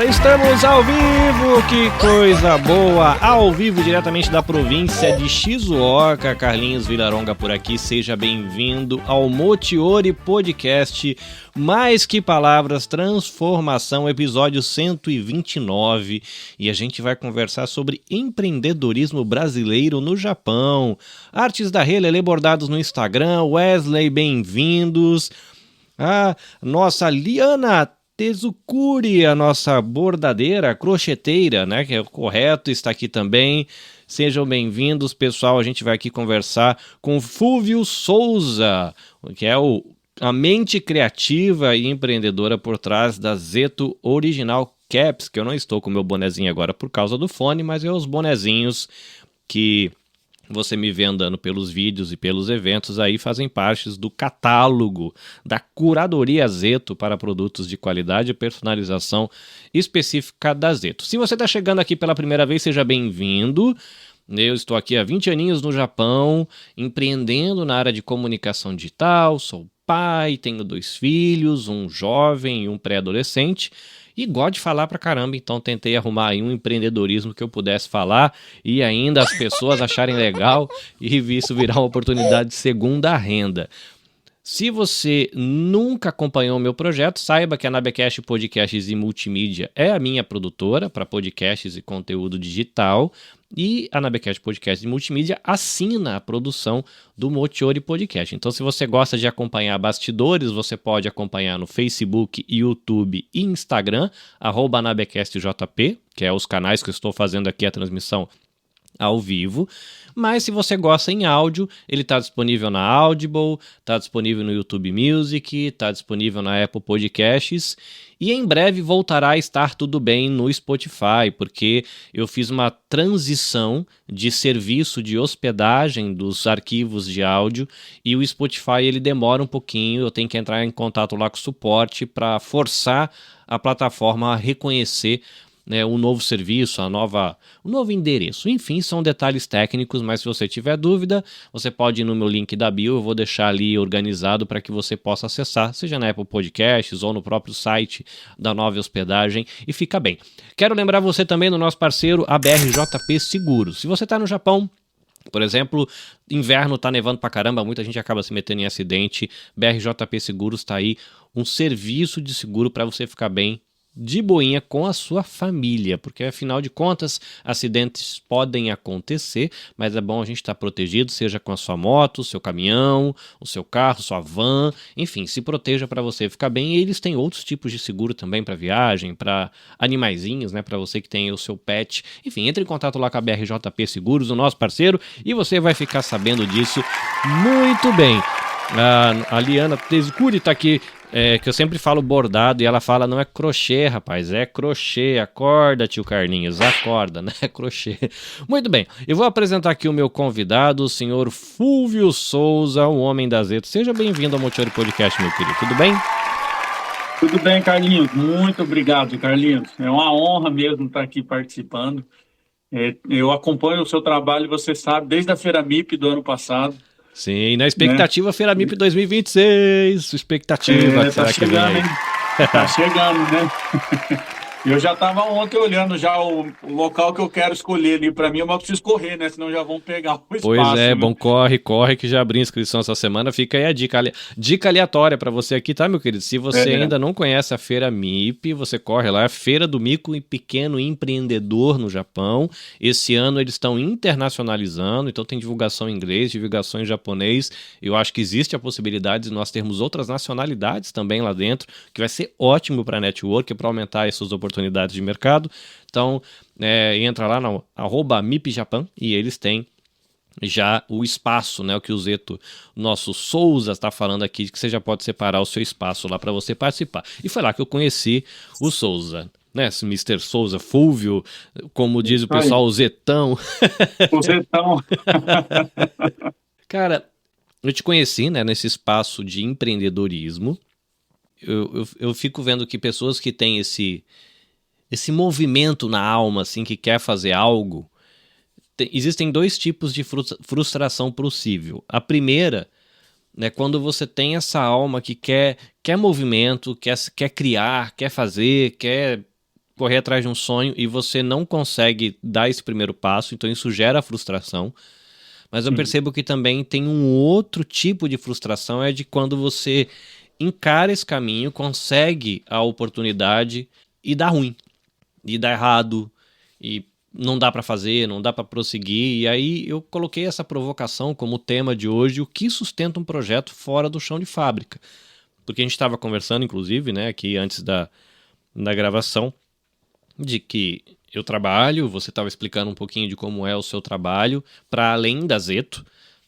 Estamos ao vivo, que coisa boa! Ao vivo, diretamente da província de Shizuoka. Carlinhos Villaronga por aqui, seja bem-vindo ao Motiori Podcast. Mais que palavras, transformação, episódio 129. E a gente vai conversar sobre empreendedorismo brasileiro no Japão. Artes da Helele bordados no Instagram. Wesley, bem-vindos. Nossa Liana Tezukuri, a nossa bordadeira, crocheteira, né, que é o correto, está aqui também. Sejam bem-vindos, pessoal. A gente vai aqui conversar com Fúvio Souza, que é a mente criativa e empreendedora por trás da Zeto Original Caps, que eu não estou com o meu bonezinho agora por causa do fone, mas é os bonezinhos que você me vê andando pelos vídeos e pelos eventos aí, fazem parte do catálogo da curadoria Zeto para produtos de qualidade e personalização específica da Zeto. Se você está chegando aqui pela primeira vez, seja bem-vindo. Eu estou aqui há 20 aninhos no Japão, empreendendo na área de comunicação digital, sou pai, tenho 2 filhos, um jovem e um pré-adolescente. E gosto de falar pra caramba, então tentei arrumar aí um empreendedorismo que eu pudesse falar e ainda as pessoas acharem legal e isso virar uma oportunidade de segunda renda. Se você nunca acompanhou o meu projeto, saiba que a Nabecast Podcasts e Multimídia é a minha produtora para podcasts e conteúdo digital. E a Nabecast Podcast e Multimídia assina a produção do Motiori Podcast. Então, se você gosta de acompanhar bastidores, você pode acompanhar no Facebook, YouTube e Instagram, @NabecastJP, que é os canais que eu estou fazendo aqui a transmissão ao vivo. Mas se você gosta em áudio, ele está disponível na Audible, está disponível no YouTube Music, está disponível na Apple Podcasts e em breve voltará a estar tudo bem no Spotify, porque eu fiz uma transição de serviço de hospedagem dos arquivos de áudio e o Spotify ele demora um pouquinho, eu tenho que entrar em contato lá com o suporte para forçar a plataforma a reconhecer o novo serviço, o novo endereço. Enfim, são detalhes técnicos, mas se você tiver dúvida, você pode ir no meu link da bio, eu vou deixar ali organizado para que você possa acessar, seja na Apple Podcasts ou no próprio site da nova hospedagem, e fica bem. Quero lembrar você também do nosso parceiro, a BRJP Seguros. Se você está no Japão, por exemplo, inverno tá nevando pra caramba, muita gente acaba se metendo em acidente, BRJP Seguros tá aí, um serviço de seguro para você ficar bem de boinha com a sua família, porque afinal de contas acidentes podem acontecer, mas é bom a gente estar protegido, seja com a sua moto, seu caminhão, o seu carro, sua van, enfim, se proteja para você ficar bem. E eles têm outros tipos de seguro também para viagem, para animaizinhos, né, para você que tem o seu pet. Enfim, entre em contato lá com a BRJP Seguros, o nosso parceiro, e você vai ficar sabendo disso muito bem. A Liana Tezcuri está aqui, que eu sempre falo bordado, e ela fala, não é crochê, rapaz, é crochê. Acorda, tio Carlinhos, acorda, né? Crochê. Muito bem, eu vou apresentar aqui o meu convidado, o senhor Fúvio Souza, o homem da Zeto. Seja bem-vindo ao Motiori Podcast, meu querido, tudo bem? Tudo bem, Carlinhos, muito obrigado, Carlinhos. É uma honra mesmo estar aqui participando. Eu acompanho o seu trabalho, você sabe, desde a Feira MIP do ano passado. Sim, na Né? expectativa Feira MIP 2026, expectativa, Tá será que vem chegando, aí? hein? Tá chegando, né? Eu já estava ontem olhando já o local que eu quero escolher ali para mim, mas eu preciso correr, né? Senão já vão pegar o espaço. Pois é, né? bom, corre que já abri inscrição essa semana. Fica aí a dica aleatória para você aqui, tá, meu querido? Se você ainda não conhece a Feira MIP, você corre lá, é a Feira do Micro e Pequeno Empreendedor no Japão. Esse ano eles estão internacionalizando, então tem divulgação em inglês, divulgação em japonês. Eu acho que existe a possibilidade de nós termos outras nacionalidades também lá dentro, que vai ser ótimo para network, para aumentar essas oportunidades de mercado. Então, entra lá no @MIPJapan e eles têm já o espaço, né, o que o Zeto, nosso Souza, está falando aqui, que você já pode separar o seu espaço lá para você participar. E foi lá que eu conheci o Souza, né, Mr. Souza, Fúvio, como diz o pessoal, o Zetão. O Zetão. Cara, eu te conheci, né, nesse espaço de empreendedorismo. Eu fico vendo que pessoas que têm esse movimento na alma, assim, que quer fazer algo, existem dois tipos de frustração possível. A primeira, né, quando você tem essa alma que quer movimento, quer criar, quer fazer, quer correr atrás de um sonho e você não consegue dar esse primeiro passo, então isso gera frustração. Mas eu percebo que também tem um outro tipo de frustração, é de quando você encara esse caminho, consegue a oportunidade e dá ruim, e dá errado, e não dá para fazer, não dá para prosseguir. E aí eu coloquei essa provocação como tema de hoje: o que sustenta um projeto fora do chão de fábrica? Porque a gente estava conversando, inclusive, né, aqui antes da gravação, de que eu trabalho, você estava explicando um pouquinho de como é o seu trabalho, para além da Zeto,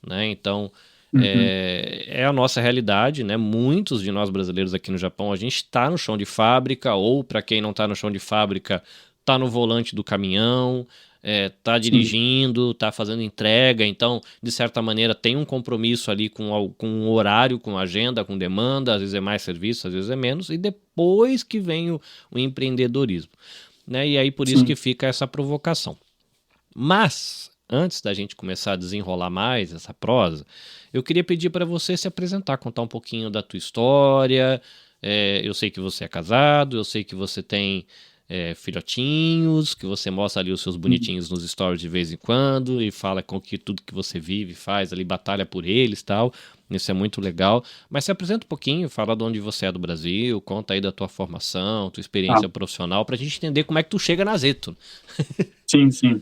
né? Então, é a nossa realidade, né? Muitos de nós brasileiros aqui no Japão, a gente está no chão de fábrica, ou para quem não está no chão de fábrica, tá no volante do caminhão, tá dirigindo, tá fazendo entrega. Então, de certa maneira, tem um compromisso ali com um horário, com agenda, com demanda. Às vezes é mais serviço, às vezes é menos, e depois que vem o empreendedorismo, né? E aí por isso que fica essa provocação. Mas, antes da gente começar a desenrolar mais essa prosa, eu queria pedir para você se apresentar, contar um pouquinho da tua história. Eu sei que você é casado, eu sei que você tem filhotinhos, que você mostra ali os seus bonitinhos nos stories de vez em quando e fala com que tudo que você vive, faz ali, batalha por eles e tal. Isso é muito legal. Mas se apresenta um pouquinho, fala de onde você é do Brasil, conta aí da tua formação, tua experiência profissional, pra gente entender como é que tu chega na Zeto. Sim, sim.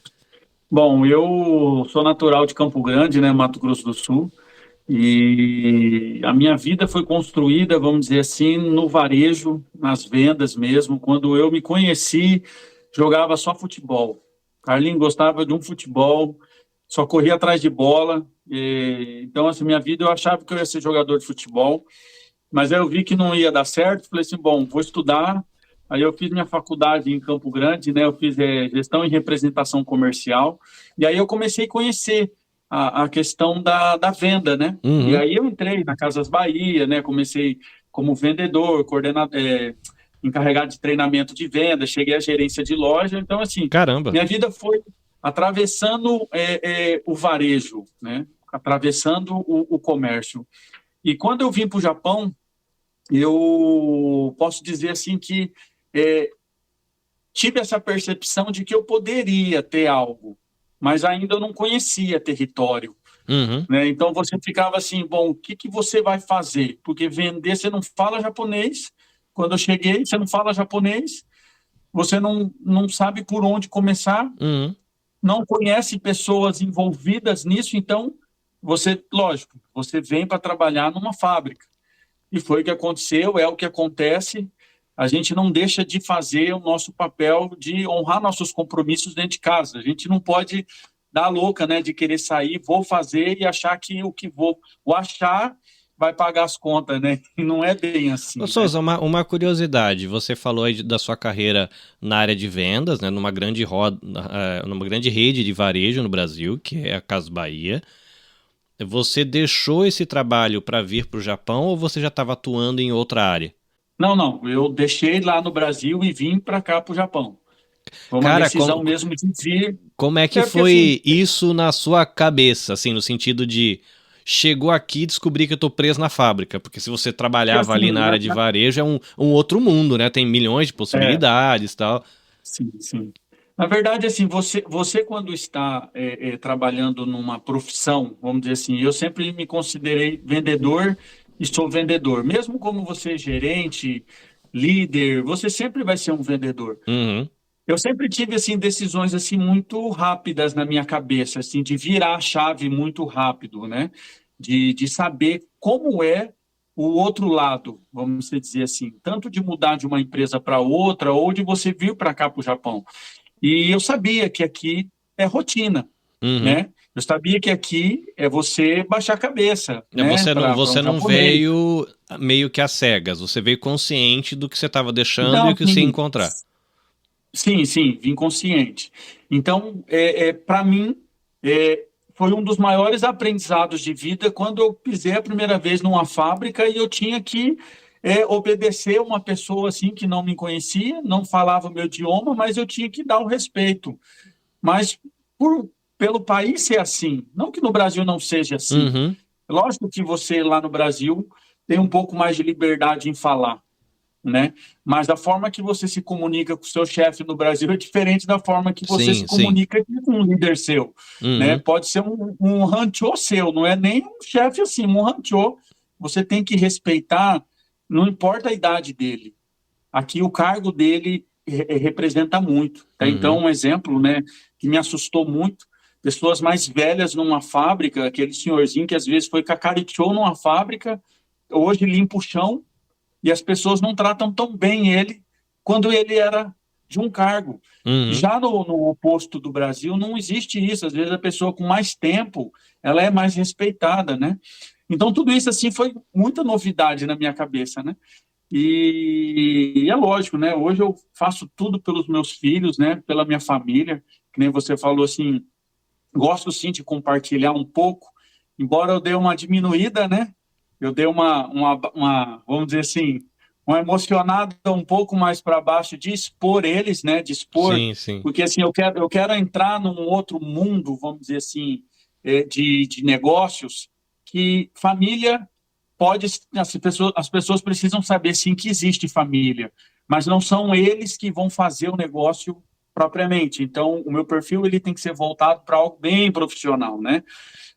Bom, eu sou natural de Campo Grande, né, Mato Grosso do Sul, e a minha vida foi construída, vamos dizer assim, no varejo, nas vendas mesmo. Quando eu me conheci, jogava só futebol. Carlinhos gostava de um futebol, só corria atrás de bola. Então, assim, minha vida eu achava que eu ia ser jogador de futebol, mas aí eu vi que não ia dar certo. Falei assim, bom, vou estudar. Aí eu fiz minha faculdade em Campo Grande, né? Eu fiz gestão e representação comercial. E aí eu comecei a conhecer a questão da venda, né? E aí eu entrei na Casas Bahia, né? Comecei como vendedor, encarregado de treinamento de venda, cheguei à gerência de loja. Então, assim, Caramba! minha vida foi atravessando o varejo, né? Atravessando o comércio. E quando eu vim para o Japão, eu posso dizer assim que tive essa percepção de que eu poderia ter algo, mas ainda eu não conhecia território. Né? Então você ficava assim, bom, o que você vai fazer? Porque vender, você não fala japonês. Quando eu cheguei, você não fala japonês, você não sabe por onde começar, não conhece pessoas envolvidas nisso, então você, lógico, você vem para trabalhar numa fábrica. E foi o que aconteceu, é o que acontece. A gente não deixa de fazer o nosso papel de honrar nossos compromissos dentro de casa. A gente não pode dar louca, né, de querer sair, vou fazer e achar que o que vou achar vai pagar as contas, né? E não é bem assim. Ô, Souza, uma curiosidade. Você falou aí da sua carreira na área de vendas, né, numa grande rede de varejo no Brasil, que é a Casas Bahia. Você deixou esse trabalho para vir para o Japão ou você já estava atuando em outra área? Não. Eu deixei lá no Brasil e vim para cá, para o Japão. Foi uma Cara, decisão mesmo de vir. Como é que foi isso na sua cabeça, assim, no sentido de chegou aqui e descobri que eu tô preso na fábrica? Porque se você trabalhava ali na área de varejo, é um outro mundo, né? Tem milhões de possibilidades e tal. Sim, sim. Na verdade, assim, você quando está trabalhando numa profissão, vamos dizer assim, eu sempre me considerei vendedor e sou vendedor. Mesmo como você é gerente, líder, você sempre vai ser um vendedor. Eu sempre tive assim decisões assim muito rápidas na minha cabeça, assim, de virar a chave muito rápido, né? De saber como é o outro lado, vamos dizer assim, tanto de mudar de uma empresa para outra ou de você vir para cá para o Japão. E eu sabia que aqui é rotina, né? Eu sabia que aqui é você baixar a cabeça, né? Você não veio meio que às cegas, você veio consciente do que você estava deixando e o que você ia encontrar. Sim, vim consciente. Então, para mim, foi um dos maiores aprendizados de vida quando eu pisei a primeira vez numa fábrica e eu tinha que obedecer uma pessoa assim que não me conhecia, não falava o meu idioma, mas eu tinha que dar o respeito. Mas pelo país ser assim. Não que no Brasil não seja assim. Uhum. Lógico que você lá no Brasil tem um pouco mais de liberdade em falar, né? Mas a forma que você se comunica com o seu chefe no Brasil é diferente da forma que você se Sim, sim. comunica aqui com um líder seu, né? Uhum. Pode ser um ranchô seu, não é nem um chefe assim, um ranchô. Você tem que respeitar, não importa a idade dele. Aqui o cargo dele representa muito. Tá? Então, Uhum. um exemplo, né, que me assustou muito, pessoas mais velhas numa fábrica, aquele senhorzinho que às vezes foi cacariciou numa fábrica, hoje limpa o chão, e as pessoas não tratam tão bem ele quando ele era de um cargo. Uhum. Já no oposto do Brasil, não existe isso. Às vezes a pessoa com mais tempo, ela é mais respeitada, né? Então, tudo isso, assim, foi muita novidade na minha cabeça, né? E é lógico, né? Hoje eu faço tudo pelos meus filhos, né? Pela minha família, que nem você falou assim, gosto sim de compartilhar um pouco, embora eu dê uma diminuída, né? Eu dei vamos dizer assim, uma emocionada um pouco mais para baixo de expor eles, né? De expor, Sim, sim. porque assim, eu quero entrar num outro mundo, vamos dizer assim, de negócios, que família pode, as pessoas precisam saber sim que existe família, mas não são eles que vão fazer o negócio propriamente. Então, o meu perfil ele tem que ser voltado para algo bem profissional, né?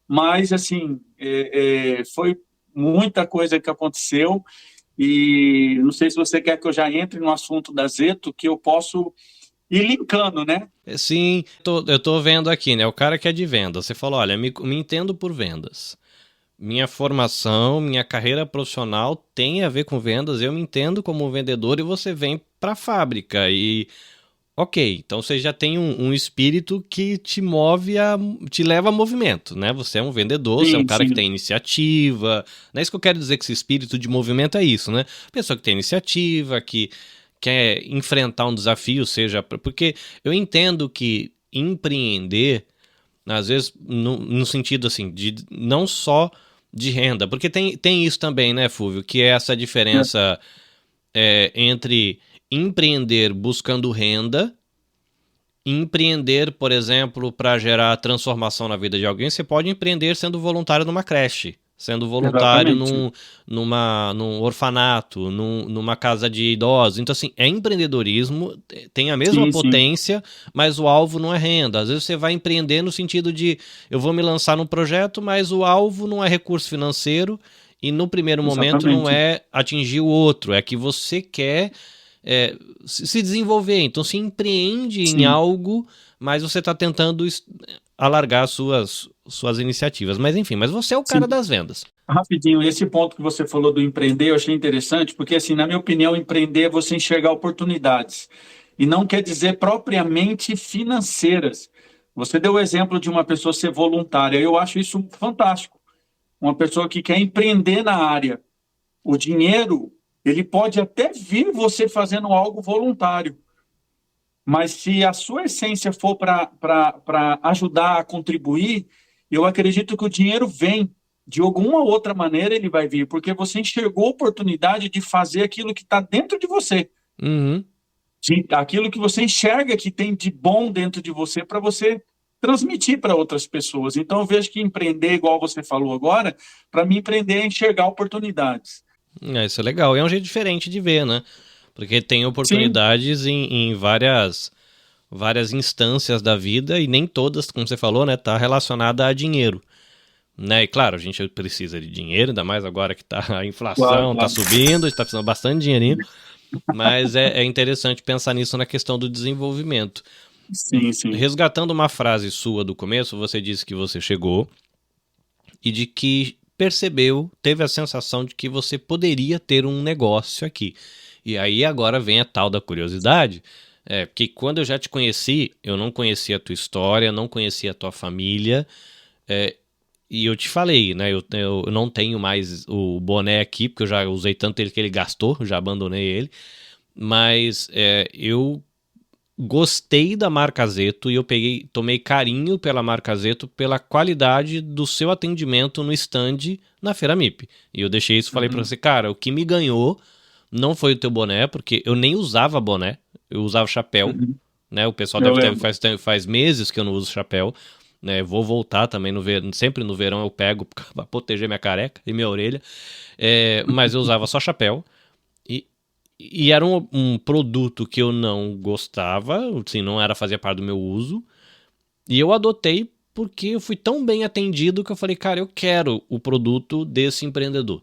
Mas assim, foi muita coisa que aconteceu e não sei se você quer que eu já entre no assunto da Zeto, que eu posso ir linkando, né? Sim, eu tô vendo aqui, né? O cara que é de vendas. Você falou, olha, me entendo por vendas. Minha formação, minha carreira profissional tem a ver com vendas. Eu me entendo como um vendedor e você vem para a fábrica. E, ok, então você já tem um espírito que te move, te leva a movimento, né? Você é um vendedor, você é um Sim, cara que sim, tem iniciativa. Não é isso que eu quero dizer que esse espírito de movimento é isso, né? Pessoa que tem iniciativa, que quer enfrentar um desafio, seja. Porque eu entendo que empreender às vezes no sentido assim, de não só de renda, porque tem isso também, né, Fúvio, que é essa diferença entre empreender buscando renda e empreender, por exemplo, para gerar transformação na vida de alguém. Você pode empreender sendo voluntário numa creche, sendo voluntário exatamente. num orfanato, numa casa de idosos. Então, assim, é empreendedorismo, tem a mesma Sim, sim, potência, mas o alvo não é renda. Às vezes você vai empreender no sentido de eu vou me lançar num projeto, mas o alvo não é recurso financeiro e no primeiro momento não exatamente. é atingir o outro, é que você quer se desenvolver. Então se empreende em Sim. algo, mas você está tentando alargar suas iniciativas. Mas enfim, mas você é o cara Sim. das vendas. Rapidinho, esse ponto que você falou do empreender, eu achei interessante, porque, assim, na minha opinião, empreender é você enxergar oportunidades. E não quer dizer propriamente financeiras. Você deu o exemplo de uma pessoa ser voluntária. Eu acho isso fantástico. Uma pessoa que quer empreender na área. O dinheiro, ele pode até vir você fazendo algo voluntário. Mas se a sua essência for para ajudar a contribuir, eu acredito que o dinheiro vem. De alguma outra maneira ele vai vir, porque você enxergou a oportunidade de fazer aquilo que está dentro de você, Uhum. aquilo que você enxerga que tem de bom dentro de você para você transmitir para outras pessoas. Então eu vejo que empreender, igual você falou agora, para mim empreender é enxergar oportunidades. Isso é legal. E é um jeito diferente de ver, né? Porque tem Sim, oportunidades em várias instâncias da vida e nem todas, como você falou, né, tá relacionada a dinheiro. Né? E claro, a gente precisa de dinheiro, ainda mais agora que tá a claro, inflação, tá claro. subindo, a gente tá precisando bastante dinheirinho. Mas é interessante pensar nisso na questão do desenvolvimento. Sim, sim. Resgatando uma frase sua do começo, você disse que você chegou e de que percebeu, teve a sensação de que você poderia ter um negócio aqui. E aí agora vem a tal da curiosidade, porque quando eu já te conheci, eu não conhecia a tua história, não conhecia a tua família, e eu te falei, né? Eu não tenho mais o boné aqui, porque eu já usei tanto ele que ele gastou, já abandonei ele. Mas eu gostei da marca Zeto e eu tomei carinho pela marca Zeto pela qualidade do seu atendimento no stand na Feira MIP. E eu deixei isso, falei pra Uhum, você, cara, o que me ganhou não foi o teu boné, porque eu nem usava boné, eu usava chapéu, uhum. né? O pessoal Eu deve ter, lembro. faz meses que eu não uso chapéu. né? Vou voltar também no verão, sempre no verão eu pego para proteger minha careca e minha orelha. Mas eu usava só chapéu. E era um produto que eu não gostava, assim, não era fazia parte do meu uso. E eu adotei porque eu fui tão bem atendido que eu falei, cara, eu quero o produto desse empreendedor.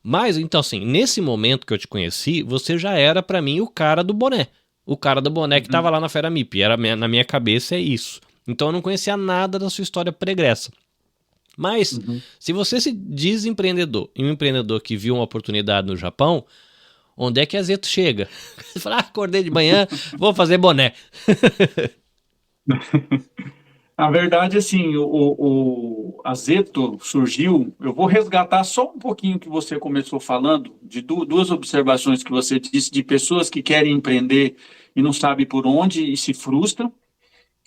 Mas, então, assim, nesse momento que eu te conheci, você já era pra mim o cara do boné. O cara do boné que tava lá na Feira MIP. Na minha cabeça é isso. Então eu não conhecia nada da sua história pregressa. Mas, se você se diz empreendedor, e um empreendedor que viu uma oportunidade no Japão, onde é que a Zeto chega? Você fala, acordei de manhã, vou fazer boné. Na verdade, assim, a Zeto surgiu. Eu vou resgatar só um pouquinho que você começou falando, de duas observações que você disse, de pessoas que querem empreender e não sabem por onde e se frustram,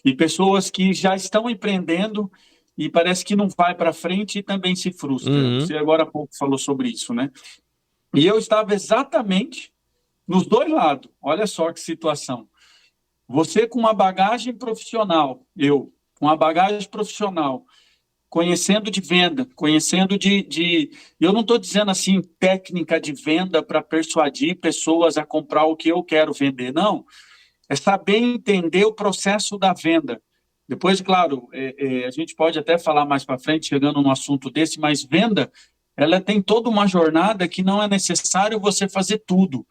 e pessoas que já estão empreendendo e parece que não vai para frente e também se frustra. Você agora há pouco falou sobre isso, né? E eu estava exatamente nos dois lados. Olha só que situação. Você com uma bagagem profissional, eu com uma bagagem profissional, conhecendo de venda, conhecendo eu não estou dizendo assim técnica de venda para persuadir pessoas a comprar o que eu quero vender, não. É saber entender o processo da venda. Depois, claro, a gente pode até falar mais para frente, chegando num assunto desse, mas venda, ela tem toda uma jornada que não é necessário você fazer tudo.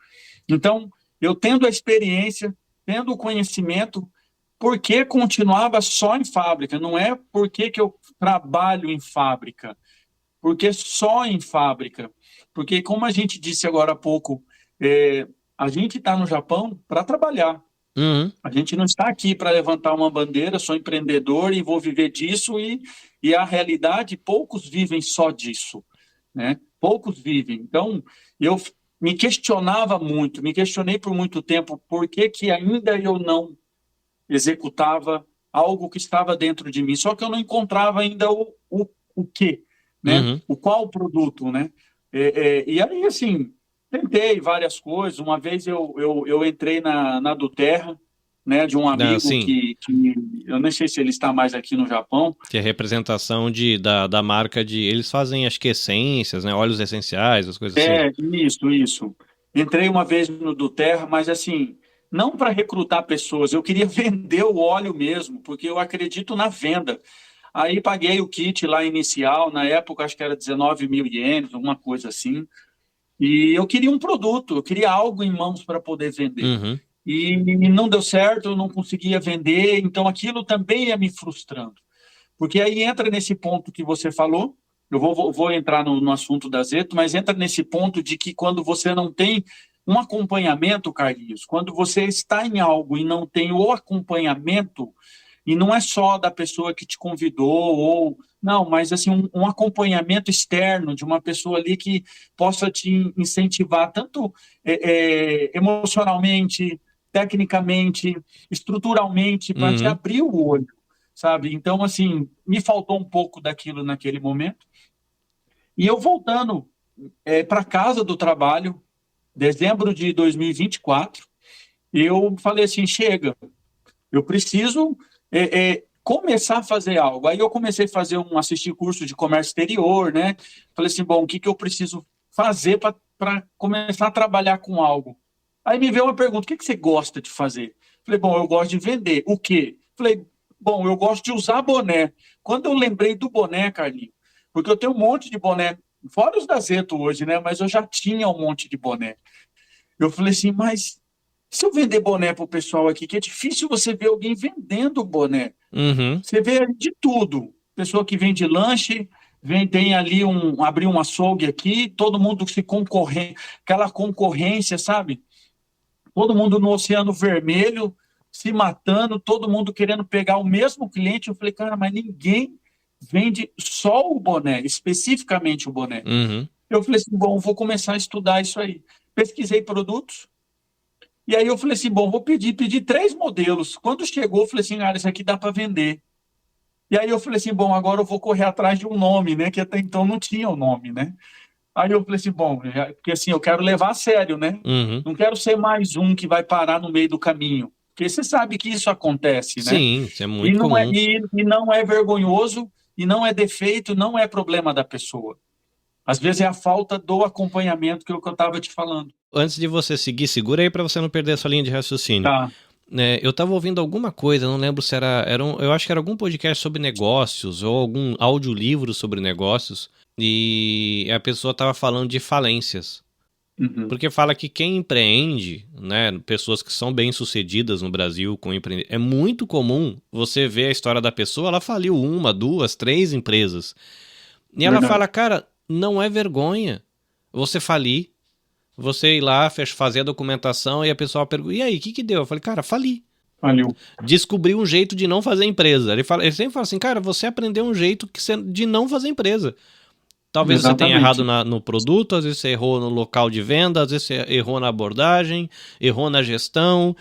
Então, eu tendo a experiência, tendo o conhecimento, por que continuava só em fábrica? Não é porque que eu trabalho em fábrica, porque só em fábrica. Porque, como a gente disse agora há pouco, a gente está no Japão para trabalhar. A gente não está aqui para levantar uma bandeira, sou empreendedor e vou viver disso, e a realidade, poucos vivem só disso, né? Poucos vivem. Então, eu me questionava muito, me questionei por muito tempo por que ainda eu não executava algo que estava dentro de mim, só que eu não encontrava ainda o quê, né? O qual produto, né? E aí, assim, tentei várias coisas. Uma vez eu entrei na Duterra, né, de um amigo Sim. que eu nem sei se ele está mais aqui no Japão. Que é representação da marca de... Eles fazem, acho que essências, né? Óleos essenciais, as coisas assim. Isso. Entrei uma vez no Duterra, mas assim, não para recrutar pessoas, eu queria vender o óleo mesmo, porque eu acredito na venda. Aí paguei o kit lá inicial, na época acho que era 19 mil ienes, alguma coisa assim. E eu queria um produto, eu queria algo em mãos para poder vender. E não deu certo, eu não conseguia vender, então aquilo também ia me frustrando. Porque aí entra nesse ponto que você falou, eu vou entrar no assunto da Zeto, mas entra nesse ponto de que quando você não tem um acompanhamento, Carlinhos, quando você está em algo e não tem o acompanhamento, e não é só da pessoa que te convidou, ou não, mas assim, um acompanhamento externo de uma pessoa ali que possa te incentivar tanto emocionalmente, tecnicamente, estruturalmente, para te abrir o olho, sabe? Então, assim, me faltou um pouco daquilo naquele momento. E eu voltando para casa do trabalho, dezembro de 2024, eu falei assim, chega, eu preciso começar a fazer algo. Aí eu comecei a assistir curso de comércio exterior, né? Falei assim, bom, o que eu preciso fazer para começar a trabalhar com algo? Aí me veio uma pergunta, o que você gosta de fazer? Falei, bom, eu gosto de vender. O quê? Falei, bom, eu gosto de usar boné. Quando eu lembrei do boné, Carlinhos, porque eu tenho um monte de boné, fora os da Zeto hoje, né? Mas eu já tinha um monte de boné. Eu falei assim, mas se eu vender boné para o pessoal aqui, que é difícil você ver alguém vendendo boné. Você vê de tudo. Pessoa que vende lanche, tem ali abrir um açougue aqui, todo mundo se concorrendo, aquela concorrência, sabe? Todo mundo no Oceano Vermelho, se matando, todo mundo querendo pegar o mesmo cliente. Eu falei, cara, mas ninguém vende só o boné, especificamente o boné. Eu falei assim, bom, vou começar a estudar isso aí. Pesquisei produtos, e aí eu falei assim, bom, vou pedir 3 modelos. Quando chegou, eu falei assim, cara, isso aqui dá para vender. E aí eu falei assim, bom, agora eu vou correr atrás de um nome, né? Que até então não tinha o nome, né? Aí eu falei assim, bom, porque assim, eu quero levar a sério, né? Não quero ser mais um que vai parar no meio do caminho. Porque você sabe que isso acontece, né? Sim, isso é muito comum. E não é vergonhoso, e não é defeito, não é problema da pessoa. Às vezes é a falta do acompanhamento, que é o que eu estava te falando. Antes de você seguir, segura aí pra você não perder a sua linha de raciocínio. Tá. Eu tava ouvindo alguma coisa, não lembro se eu acho que era algum podcast sobre negócios ou algum audiolivro sobre negócios e a pessoa tava falando de falências. Uhum. Porque fala que quem empreende, né, pessoas que são bem-sucedidas no Brasil com empreender, é muito comum você ver a história da pessoa, ela faliu uma, duas, três empresas. E ela fala, Verdade. cara, não é vergonha você falir, você ir lá, fazer a documentação e a pessoa pergunta, e aí, o que que deu? Eu falei, cara, fali. Valeu. Descobri um jeito de não fazer empresa. Ele sempre fala assim, cara, você aprendeu um jeito de não fazer empresa. Talvez você tenha errado Exatamente. no produto, às vezes você errou no local de venda, às vezes você errou na abordagem, errou na gestão.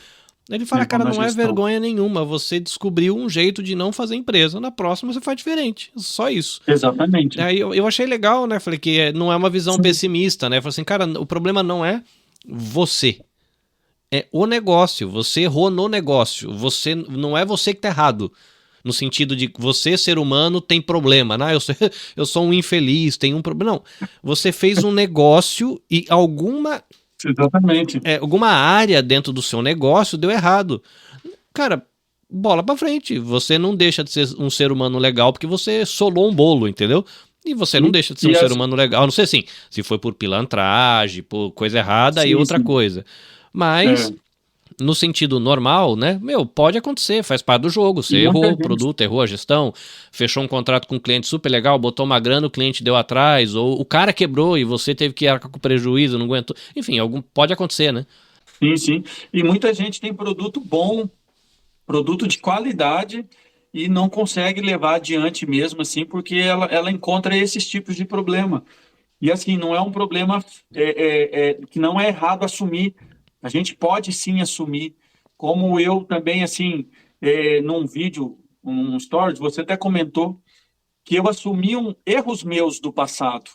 Ele fala, Errou cara, na não é gestão. vergonha nenhuma, você descobriu um jeito de não fazer empresa. Na próxima você faz diferente, só isso. Exatamente. Aí eu achei legal, né? Falei que não é uma visão Sim. pessimista, né? Falei assim, cara, o problema não é você, é o negócio. Você errou no negócio. Não é você que tá errado. No sentido de você, ser humano, tem problema. Não, eu sou um infeliz, tem um problema. Não. Você fez um negócio e Exatamente. alguma área dentro do seu negócio deu errado. Cara, bola pra frente. Você não deixa de ser um ser humano legal porque você solou um bolo, entendeu? E você não Sim. deixa de ser um E ser as, humano legal. Não sei assim, se foi por pilantragem, por coisa errada, aí sim, outra sim. coisa. Mas É, no sentido normal, né? Meu, pode acontecer, faz parte do jogo. e Você muita errou o gente. produto, errou a gestão, fechou um contrato com um cliente super legal, botou uma grana, o cliente deu atrás, ou o cara quebrou e você teve que arcar com prejuízo, não aguentou. Enfim, pode acontecer, né? Sim, sim. E muita gente tem produto bom, produto de qualidade, e não consegue levar adiante mesmo assim, porque ela encontra esses tipos de problema. E assim, não é um problema que não é errado assumir. A gente pode sim assumir. Como eu também, assim, num vídeo, um stories, você até comentou que eu assumi erros meus do passado,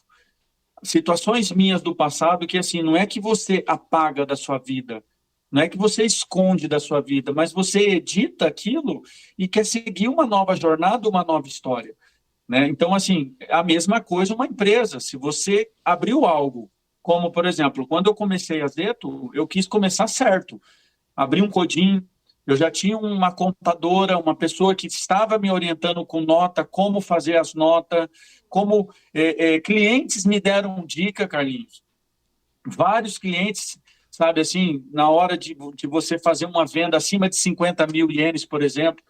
situações minhas do passado que, assim, não é que você apaga da sua vida, não é que você esconde da sua vida, mas você edita aquilo e quer seguir uma nova jornada, uma nova história, né? Então, assim, a mesma coisa uma empresa. Se você abriu algo, como, por exemplo, quando eu comecei a Zeto, eu quis começar certo. Abri um Codim, eu já tinha uma contadora, uma pessoa que estava me orientando com nota, como fazer as notas, como clientes me deram dica, Carlinhos. Vários clientes, sabe, assim, na hora de você fazer uma venda acima de 50 mil ienes, por exemplo,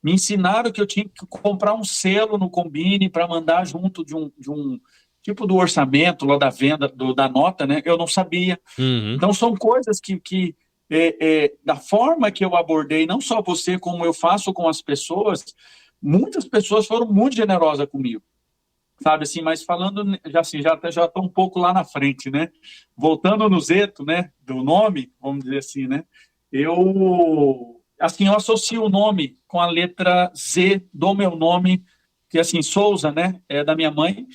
me ensinaram que eu tinha que comprar um selo no Combine para mandar junto de um tipo do orçamento lá da venda, da nota, né? Eu não sabia. Uhum. Então, são coisas que da forma que eu abordei, não só você, como eu faço com as pessoas, muitas pessoas foram muito generosas comigo, sabe assim, mas falando, já assim, já estou um pouco lá na frente, né? Voltando no Zeto, né, do nome, vamos dizer assim, né? Eu associo o nome com a letra Z do meu nome, que assim, Souza, né, é da minha mãe,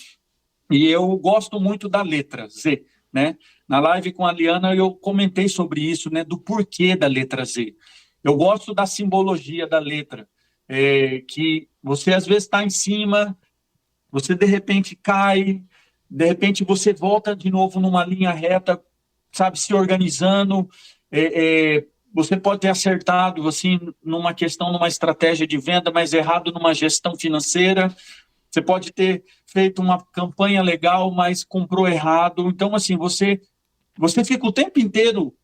e eu gosto muito da letra Z, né? Na live com a Liana eu comentei sobre isso, né? Do porquê da letra Z. Eu gosto da simbologia da letra, que você às vezes está em cima, você de repente cai, de repente você volta de novo numa linha reta, sabe, se organizando. Você pode ter acertado assim numa questão, numa estratégia de venda, mas errado numa gestão financeira. Você pode ter feito uma campanha legal, mas comprou errado. Então, assim, você fica o tempo inteiro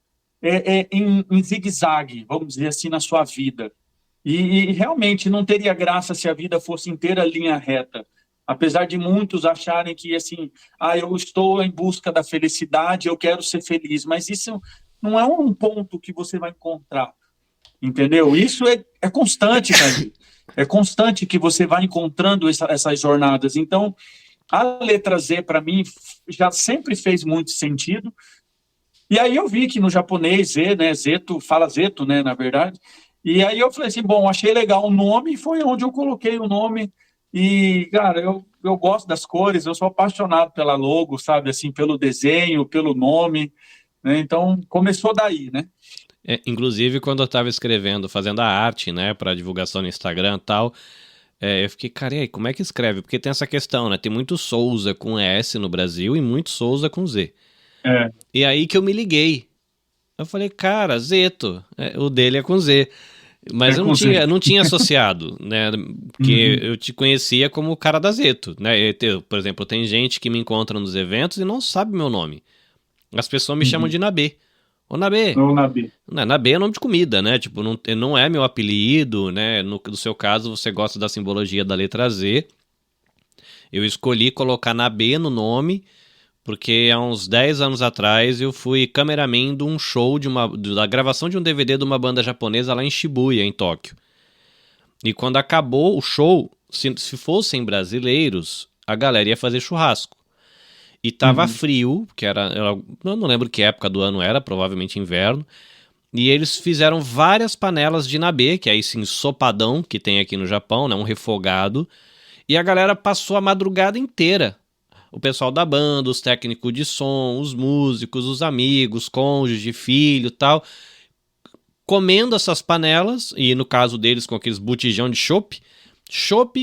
em zigue-zague, vamos dizer assim, na sua vida. E realmente não teria graça se a vida fosse inteira linha reta. Apesar de muitos acharem que, assim, eu estou em busca da felicidade, eu quero ser feliz, mas isso não é um ponto que você vai encontrar, entendeu? Isso é constante, Carlinhos. É constante que você vai encontrando essas jornadas. Então, a letra Z, para mim, já sempre fez muito sentido. E aí eu vi que no japonês Z, né, Zeto, fala Zeto, né, na verdade. E aí eu falei assim, bom, achei legal o nome, e foi onde eu coloquei o nome. E, cara, eu gosto das cores, eu sou apaixonado pela logo, sabe, assim, pelo desenho, pelo nome, né? Então, começou daí, né? Inclusive, quando eu tava escrevendo, fazendo a arte, né, pra divulgação no Instagram e tal, eu fiquei, cara, e aí, como é que escreve? Porque tem essa questão, né? Tem muito Souza com S no Brasil e muito Souza com Z. É, E aí que eu me liguei. Eu falei, cara, Zeto, o dele é com Z. Mas é com Z. eu não tinha associado, né? Porque Uhum, eu te conhecia como o cara da Zeto, né? Por exemplo, tem gente que me encontra nos eventos e não sabe meu nome. As pessoas me chamam uhum. de Nabê. Ô, Nabê. Ou na B. Nabê é nome de comida, né? Tipo, não é meu apelido, né? No seu caso, você gosta da simbologia da letra Z. Eu escolhi colocar Nabê no nome porque há uns 10 anos atrás eu fui cameraman de um show da gravação de um DVD de uma banda japonesa lá em Shibuya, em Tóquio. E quando acabou o show, se fossem brasileiros, a galera ia fazer churrasco. E tava Uhum. frio, eu não lembro que época do ano era, provavelmente inverno. E eles fizeram várias panelas de nabe, que é esse ensopadão que tem aqui no Japão, né, um refogado. E a galera passou a madrugada inteira. O pessoal da banda, os técnicos de som, os músicos, os amigos, cônjuge, filho, tal, comendo essas panelas, e no caso deles com aqueles botijão de chopp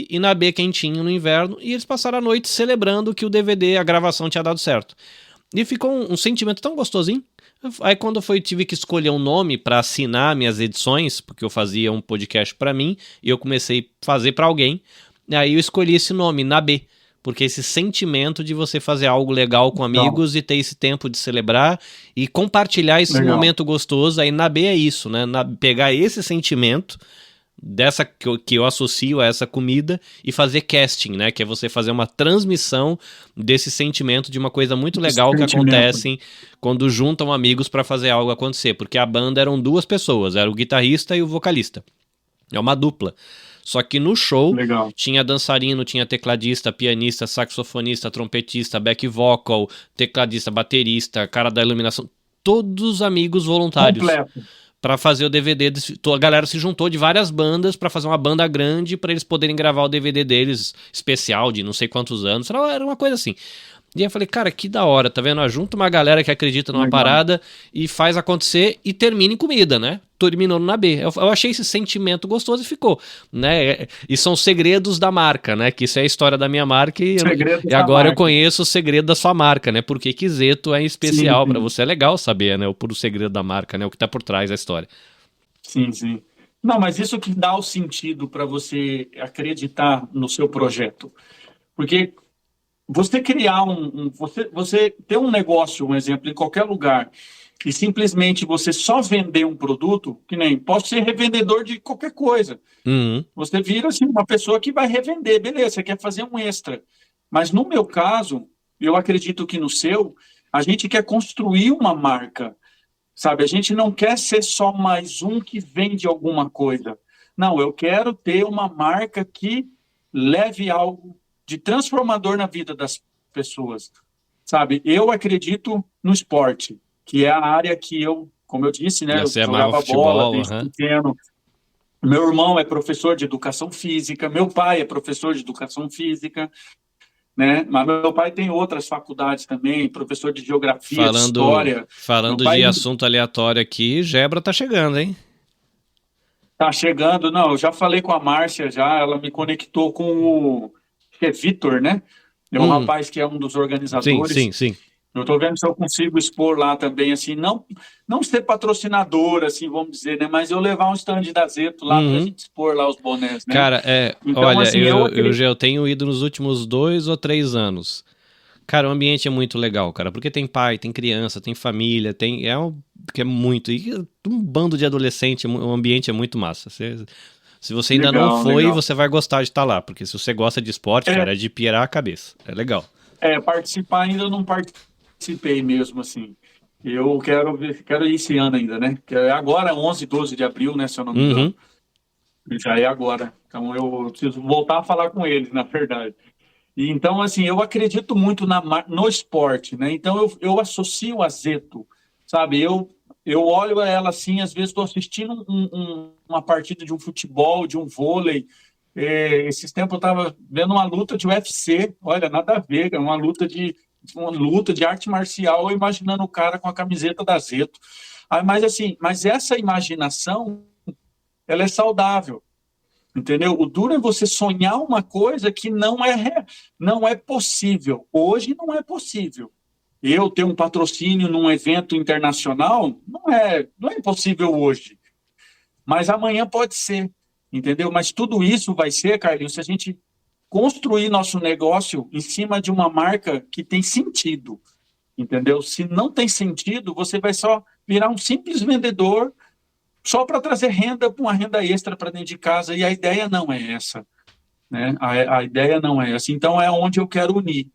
e nabe quentinho no inverno, e eles passaram a noite celebrando que o DVD, a gravação tinha dado certo. E ficou um sentimento tão gostosinho. Aí quando tive que escolher um nome para assinar minhas edições, porque eu fazia um podcast para mim, e eu comecei a fazer para alguém, aí eu escolhi esse nome, Nabe. Porque esse sentimento de você fazer algo legal com Legal, amigos e ter esse tempo de celebrar e compartilhar esse legal. momento gostoso, aí Nabe é isso, né? Pegar esse sentimento que eu associo a essa comida e fazer casting, né? Que é você fazer uma transmissão desse sentimento de uma coisa muito Esse legal que sentimento. acontece quando juntam amigos para fazer algo acontecer. Porque a banda eram duas pessoas, era o guitarrista e o vocalista. É uma dupla. Só que no show Legal. tinha dançarino, tinha tecladista, pianista, saxofonista, trompetista, back vocal, tecladista, baterista, cara da iluminação, todos amigos voluntários Completo. para fazer o DVD. A galera se juntou de várias bandas para fazer uma banda grande para eles poderem gravar o DVD deles especial de não sei quantos anos. Era uma coisa assim. E aí eu falei, cara, que da hora, tá vendo? Junta uma galera que acredita numa Legal. parada e faz acontecer e termina em comida, né? Terminou na B. Eu achei esse sentimento gostoso e ficou, né? E são segredos da marca, né? Que isso é a história da minha marca Segredo e da agora eu marca. conheço o segredo da sua marca, né? Porque que Zeto é Sim, especial pra sim. você. É legal saber, né? O puro segredo da marca, né? O que tá por trás da história. Sim, sim. Não, mas isso que dá o sentido para você acreditar no seu projeto. Porque você criar você ter um negócio, um exemplo, em qualquer lugar, e simplesmente você só vender um produto, que nem pode ser revendedor de qualquer coisa. Uhum. Você vira assim, uma pessoa que vai revender, beleza, você quer fazer um extra. Mas no meu caso, eu acredito que no seu, a gente quer construir uma marca, sabe? A gente não quer ser só mais um que vende alguma coisa. Não, eu quero ter uma marca que leve algo de transformador na vida das pessoas, sabe? Eu acredito no esporte, que é a área que eu, como eu disse, né, eu Você amava jogava bola futebol, desde aham. pequeno. Meu irmão é professor de educação física, meu pai é professor de educação física, né? Mas meu pai tem outras faculdades também, professor de geografia, de Falando, história. Meu falando pai de assunto aleatório aqui, Gebra tá chegando, hein? tá chegando, não, eu já falei com a Márcia já, ela me conectou com o acho que é Vitor, né? É um Hum, rapaz que é um dos sim, sim, organizadores. sim. Eu estou vendo se eu consigo expor lá também, assim, não ser patrocinador, assim, vamos dizer, né? Mas eu levar um stand da Zeto lá para a Uhum. gente expor lá os bonés, né? Cara, Então, olha, assim, eu eu acredito. já tenho ido nos últimos 2 ou 3 anos. Cara, o ambiente é muito legal, cara, porque tem pai, tem criança, tem família, que é muito, e um bando de adolescente, o ambiente é muito massa. Se você ainda não Legal, foi, legal. você vai gostar de estar lá, porque se você gosta de esporte, É, cara, é de pirar a cabeça. É legal. participar ainda eu não participei mesmo, assim. Eu quero ir esse ano ainda, né? Que é agora, 11, 12 de abril, né? Se eu não me engano. Uhum. Já é agora. Então eu preciso voltar a falar com eles, na verdade. E então, assim, eu acredito muito no esporte, né? Então eu associo a Zeto, sabe? Eu olho ela assim, às vezes estou assistindo uma partida de um futebol, de um vôlei. Esses tempos eu estava vendo uma luta de UFC, olha, nada a ver, uma luta de arte marcial, eu imaginando o cara com a camiseta da Zeto. Mas assim, mas essa imaginação, ela é saudável, entendeu? O duro é você sonhar uma coisa que não é possível. Hoje não é possível. Eu ter um patrocínio num evento internacional não é impossível hoje, mas amanhã pode ser, entendeu? Mas tudo isso vai ser, Carlinhos, se a gente construir nosso negócio em cima de uma marca que tem sentido, entendeu? Se não tem sentido, você vai só virar um simples vendedor só para trazer renda, uma renda extra para dentro de casa, e a ideia não é essa, né? A ideia não é essa. Então, é onde eu quero unir.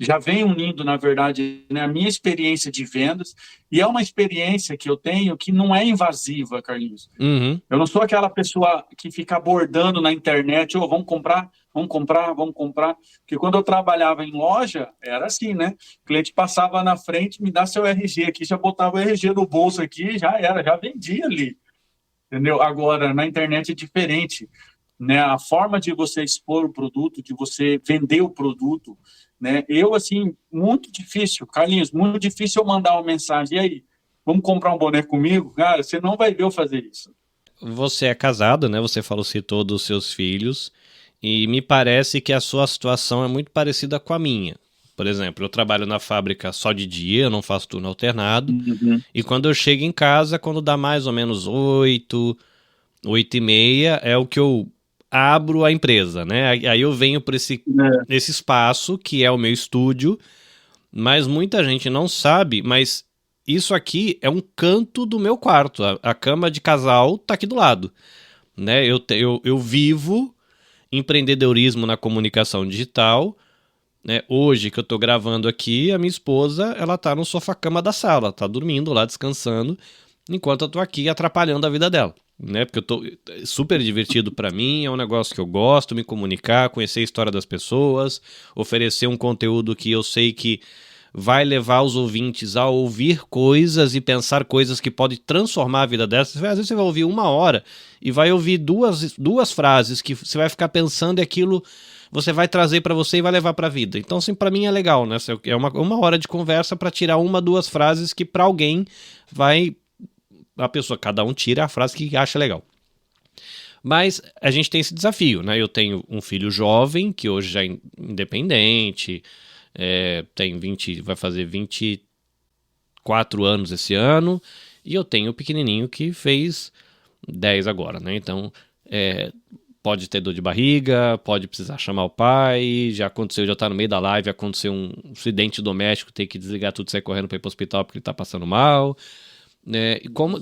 Já vem unindo, na verdade, né, a minha experiência de vendas, e é uma experiência que eu tenho que não é invasiva, Carlinhos. Uhum. Eu não sou aquela pessoa que fica abordando na internet, oh, vamos comprar, vamos comprar, vamos comprar. Porque quando eu trabalhava em loja, era assim, né? O cliente passava na frente, me dá seu RG aqui, já botava o RG no bolso aqui, já era, já vendia ali. Entendeu? Agora, na internet é diferente, né? A forma de você expor o produto, de você vender o produto, né? Eu, assim, muito difícil, Carlinhos, muito difícil eu mandar uma mensagem, e aí, vamos comprar um boné comigo? Cara, você não vai ver eu fazer isso. Você é casado, né? Você falou, citou dos seus filhos, e me parece que a sua situação é muito parecida com a minha. Por exemplo, eu trabalho na fábrica só de dia, eu não faço turno alternado, e quando eu chego em casa, quando dá mais ou menos 8h30, é o que eu abro a empresa, né? Aí eu venho por esse espaço, que é o meu estúdio, mas muita gente não sabe, mas isso aqui é um canto do meu quarto. A cama de casal tá aqui do lado, né? Eu vivo empreendedorismo na comunicação digital, né? Hoje que eu tô gravando aqui, a minha esposa, ela tá no sofá-cama da sala, tá dormindo lá, descansando, enquanto eu tô aqui atrapalhando a vida dela, né? Porque eu tô super divertido pra mim, é um negócio que eu gosto, me comunicar, conhecer a história das pessoas, oferecer um conteúdo que eu sei que vai levar os ouvintes a ouvir coisas e pensar coisas que podem transformar a vida dessas. Às vezes você vai ouvir 1 hora e vai ouvir duas frases que você vai ficar pensando e aquilo você vai trazer para você e vai levar para a vida. Então, assim, para mim é legal, né? É uma hora de conversa para tirar 1, 2 frases que para alguém vai... A pessoa, cada um tira a frase que acha legal. Mas a gente tem esse desafio, né? Eu tenho um filho jovem, que hoje já é independente, tem 20, vai fazer 24 anos esse ano, e eu tenho o pequenininho que fez 10 agora, né? Então, pode ter dor de barriga, pode precisar chamar o pai, já aconteceu, já tá no meio da live, aconteceu um acidente doméstico, tem que desligar tudo e sair correndo para ir pro hospital porque ele tá passando mal.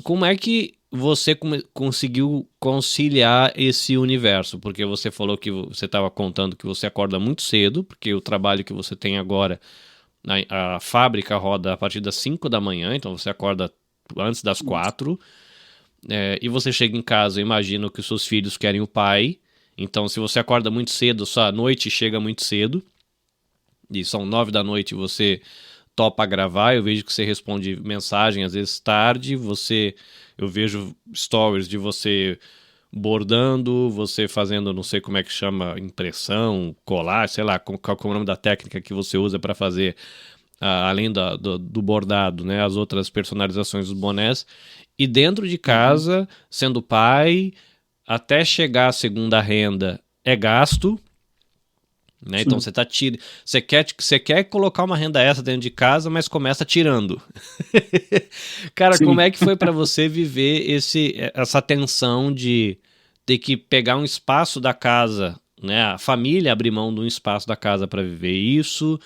Como é que você conseguiu conciliar esse universo? Porque você falou que você estava contando que você acorda muito cedo, porque o trabalho que você tem agora, a fábrica roda a partir das 5 da manhã, então você acorda antes das 4, e você chega em casa, eu imagino que os seus filhos querem o pai, então se você acorda muito cedo, sua noite chega muito cedo, e são 9 da noite e você topa gravar, eu vejo que você responde mensagem às vezes tarde, eu vejo stories de você bordando, você fazendo, não sei como é que chama, impressão, colar, sei lá, qual é o nome da técnica que você usa para fazer, além do bordado, né, as outras personalizações dos bonés, e dentro de casa, sendo pai, até chegar a segunda renda é gasto, né? Então você quer colocar uma renda extra dentro de casa, mas começa tirando. Cara, Sim. Como é que foi para você viver essa tensão de ter que pegar um espaço da casa, né? A família abrir mão de um espaço da casa para viver isso,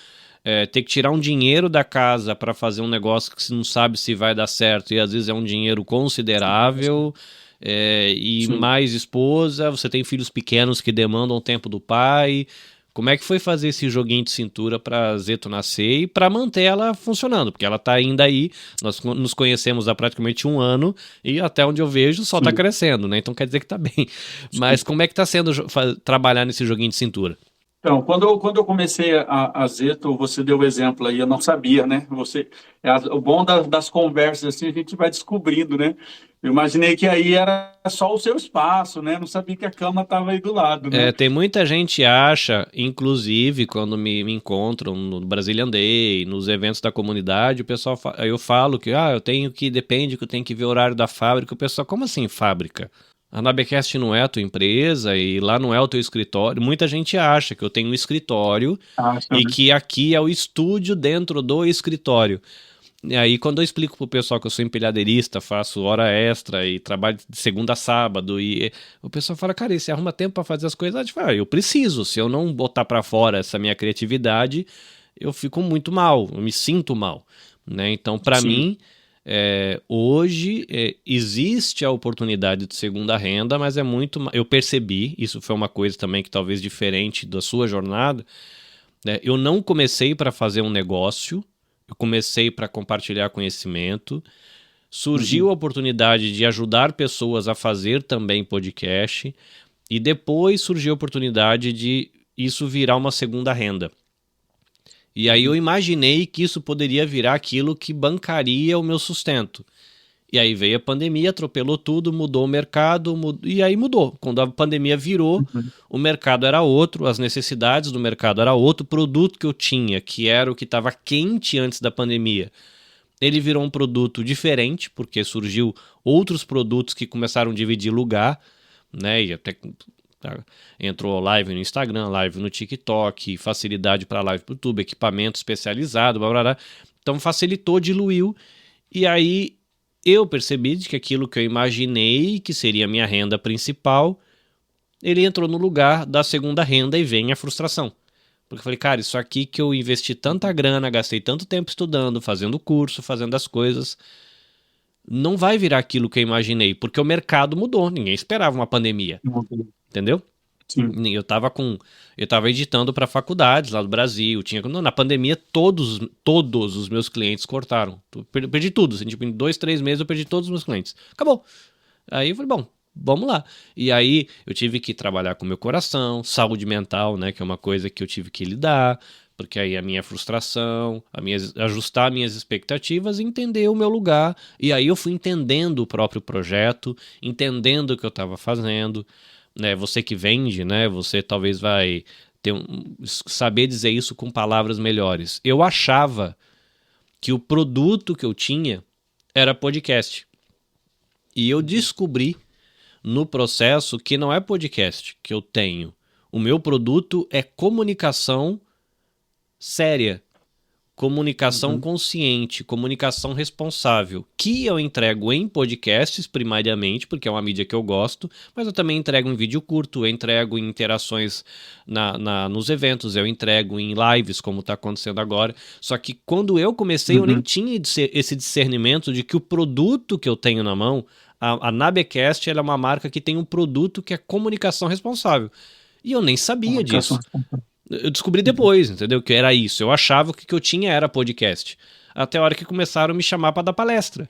ter que tirar um dinheiro da casa para fazer um negócio que você não sabe se vai dar certo e às vezes é um dinheiro considerável. E Sim. mais esposa, você tem filhos pequenos que demandam o tempo do pai. Como é que foi fazer esse joguinho de cintura para Zeto nascer e para manter ela funcionando? Porque ela tá ainda aí, nós nos conhecemos há praticamente 1 ano e até onde eu vejo só Sim. tá crescendo, né? Então quer dizer que tá bem. Sim. Mas como é que tá sendo trabalhar nesse joguinho de cintura? Então, quando eu comecei a Zeto, você deu o exemplo aí, eu não sabia, né? O bom das conversas assim, a gente vai descobrindo, né? Eu imaginei que aí era só o seu espaço, né? Não sabia que a cama estava aí do lado, né? Tem muita gente que acha, inclusive quando me encontram no Brazilian Day, nos eventos da comunidade, o pessoal eu falo que depende que eu tenho que ver o horário da fábrica. O pessoal, como assim fábrica? A Nabecast não é a tua empresa e lá não é o teu escritório. Muita gente acha que eu tenho um escritório Acho, e né? que aqui é o estúdio dentro do escritório. E aí, quando eu explico pro pessoal que eu sou empilhadeirista, faço hora extra e trabalho de segunda a sábado, e o pessoal fala, cara, e você arruma tempo pra fazer as coisas? Eu preciso. Se eu não botar pra fora essa minha criatividade, eu fico muito mal, eu me sinto mal, né? Então, pra Sim. mim, hoje existe a oportunidade de segunda renda, mas é muito. Eu percebi, isso foi uma coisa também que talvez diferente da sua jornada, né? Eu não comecei para fazer um negócio, eu comecei para compartilhar conhecimento. Surgiu Uhum. a oportunidade de ajudar pessoas a fazer também podcast, e depois surgiu a oportunidade de isso virar uma segunda renda. E aí eu Uhum. imaginei que isso poderia virar aquilo que bancaria o meu sustento. E aí veio a pandemia, atropelou tudo, mudou o mercado, e aí mudou. Quando a pandemia virou, Uhum. o mercado era outro, as necessidades do mercado era outro, o produto que eu tinha, que era o que estava quente antes da pandemia, ele virou um produto diferente, porque surgiu outros produtos que começaram a dividir lugar, né? E até entrou live no Instagram, live no TikTok, facilidade para live pro YouTube, equipamento especializado, blá, blá, blá. Então facilitou, diluiu. E aí eu percebi que aquilo que eu imaginei que seria a minha renda principal, ele entrou no lugar da segunda renda e vem a frustração. Porque eu falei, cara, isso aqui que eu investi tanta grana, gastei tanto tempo estudando, fazendo curso, fazendo as coisas, não vai virar aquilo que eu imaginei, porque o mercado mudou, ninguém esperava uma pandemia, Uhum. entendeu? Sim. Eu tava editando para faculdades lá do Brasil, na pandemia todos os meus clientes cortaram. Perdi tudo, assim, tipo, em 2, 3 meses eu perdi todos os meus clientes. Acabou. Aí eu falei, bom, vamos lá. E aí eu tive que trabalhar com o meu coração, saúde mental, né, que é uma coisa que eu tive que lidar, porque aí a minha frustração, ajustar minhas expectativas e entender o meu lugar. E aí eu fui entendendo o próprio projeto, entendendo o que eu estava fazendo, né? Você que vende, né? Você talvez vai saber dizer isso com palavras melhores. Eu achava que o produto que eu tinha era podcast. E eu descobri no processo que não é podcast que eu tenho. O meu produto é comunicação séria, comunicação Uhum. consciente, comunicação responsável, que eu entrego em podcasts primariamente, porque é uma mídia que eu gosto, mas eu também entrego em vídeo curto, eu entrego em interações nos eventos, eu entrego em lives, como está acontecendo agora. Só que quando eu comecei, eu nem Uhum. tinha esse discernimento de que o produto que eu tenho na mão, a Nabecast, ela é uma marca que tem um produto que é comunicação responsável. E eu nem sabia Comunicação disso. responsável. Eu descobri Uhum. depois, entendeu? Que era isso. Eu achava que o que eu tinha era podcast. Até a hora que começaram a me chamar para dar palestra.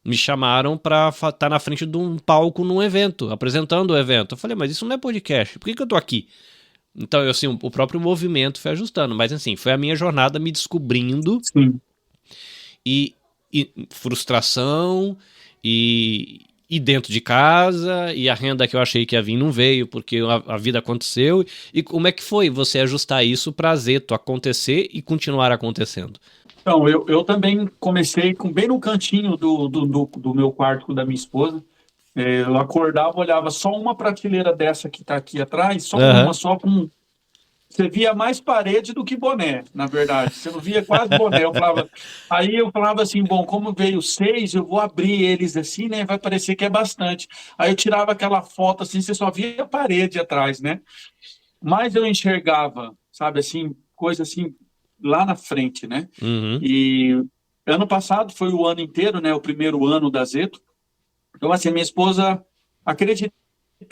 Me chamaram para estar na frente de um palco num evento, apresentando o evento. Eu falei, mas isso não é podcast. Por que eu tô aqui? Então, assim, o próprio movimento foi ajustando. Mas, assim, foi a minha jornada me descobrindo Sim. e, e frustração e dentro de casa, e a renda que eu achei que ia vir não veio porque a vida aconteceu. E como é que foi você ajustar isso para Zeto acontecer e continuar acontecendo? Então, eu também comecei bem no cantinho do meu quarto da minha esposa. Eu acordava, olhava só uma prateleira dessa que está aqui atrás, só uma, Aham. só com. Você via mais parede do que boné, na verdade. Você não via quase boné. Aí eu falava assim, bom, como veio seis, eu vou abrir eles assim, né? Vai parecer que é bastante. Aí eu tirava aquela foto assim, você só via a parede atrás, né? Mas eu enxergava, sabe, assim, coisa assim lá na frente, né? Uhum. E ano passado foi o ano inteiro, né? O primeiro ano da Zeto. Então, assim, minha esposa acredita,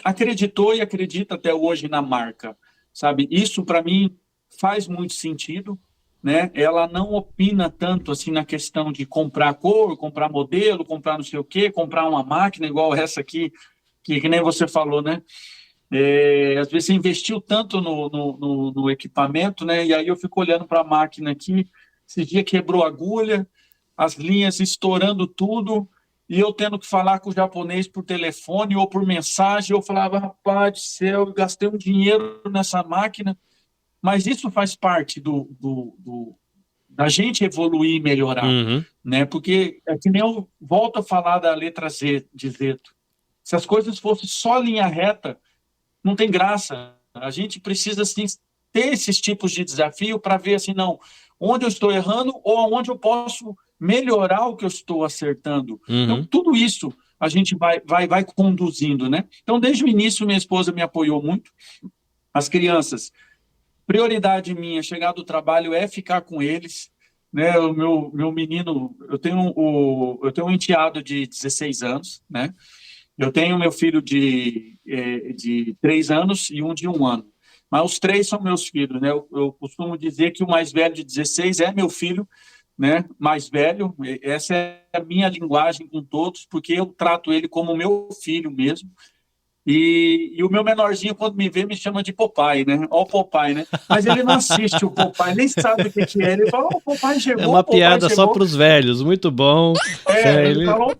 acreditou e acredita até hoje na marca, sabe? Isso para mim faz muito sentido, né? Ela não opina tanto assim na questão de comprar cor, comprar modelo, comprar não sei o quê, comprar uma máquina igual essa aqui, que nem você falou, né? Às vezes você investiu tanto no equipamento, né? E aí eu fico olhando para a máquina aqui, esse dia quebrou a agulha, as linhas estourando tudo, e eu tendo que falar com o japonês por telefone ou por mensagem. Eu falava, rapaz do céu, eu gastei um dinheiro nessa máquina, mas isso faz parte da gente evoluir e melhorar, Uhum. né? Porque é que nem eu volto a falar da letra Z de Zeto. Se as coisas fossem só linha reta, não tem graça. A gente precisa assim, ter esses tipos de desafio para ver assim, não, onde eu estou errando ou aonde eu posso melhorar o que eu estou acertando. Então, Uhum. tudo isso a gente vai conduzindo, né? Então, desde o início, minha esposa me apoiou muito. As crianças, prioridade minha, chegar do trabalho é ficar com eles, né? O meu menino, eu tenho um enteado de 16 anos, né? Eu tenho meu filho de 3 anos e um de 1 ano. Mas os três são meus filhos, né? Eu costumo dizer que o mais velho de 16 é meu filho, né? Mais velho. Essa é a minha linguagem com todos, porque eu trato ele como meu filho mesmo. E o meu menorzinho, quando me vê, me chama de Popeye, né? Ó o Popeye, né? Mas ele não assiste o Popeye, nem sabe o que que é. Ele fala, ó, o Popeye É chegou, uma o Popeye piada só chegou. pros velhos, muito bom. Ele Ele... fala,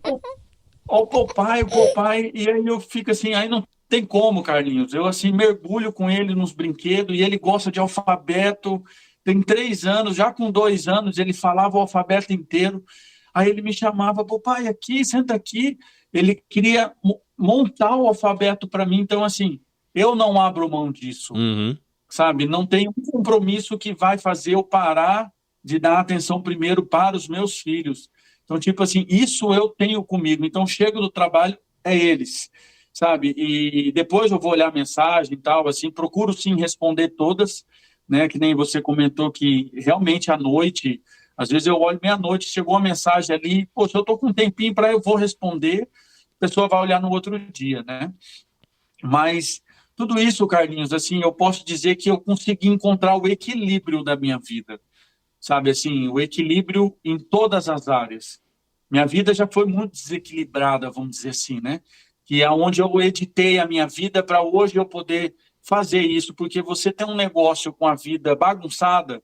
ó o Popeye, e aí eu fico assim, aí não tem como, Carlinhos. Eu assim mergulho com ele nos brinquedos e ele gosta de alfabeto. Tem 3 anos, já com 2 anos ele falava o alfabeto inteiro. Aí ele me chamava, Popeye, aqui, senta aqui. Ele queria montar o alfabeto para mim. Então assim, eu não abro mão disso, Uhum. sabe? Não tem um compromisso que vai fazer eu parar de dar atenção primeiro para os meus filhos. Então, tipo assim, isso eu tenho comigo. Então, chego do trabalho, é eles, sabe? E depois eu vou olhar a mensagem e tal, assim, procuro sim responder todas, né? Que nem você comentou que realmente à noite, às vezes eu olho meia-noite, chegou uma mensagem ali, poxa, eu tô com um tempinho para eu vou responder, a pessoa vai olhar no outro dia, né? Mas tudo isso, Carlinhos, assim, eu posso dizer que eu consegui encontrar o equilíbrio da minha vida, sabe? Assim, o equilíbrio em todas as áreas. Minha vida já foi muito desequilibrada, vamos dizer assim, né? Que é onde eu editei a minha vida para hoje eu poder fazer isso, porque você tem um negócio com a vida bagunçada,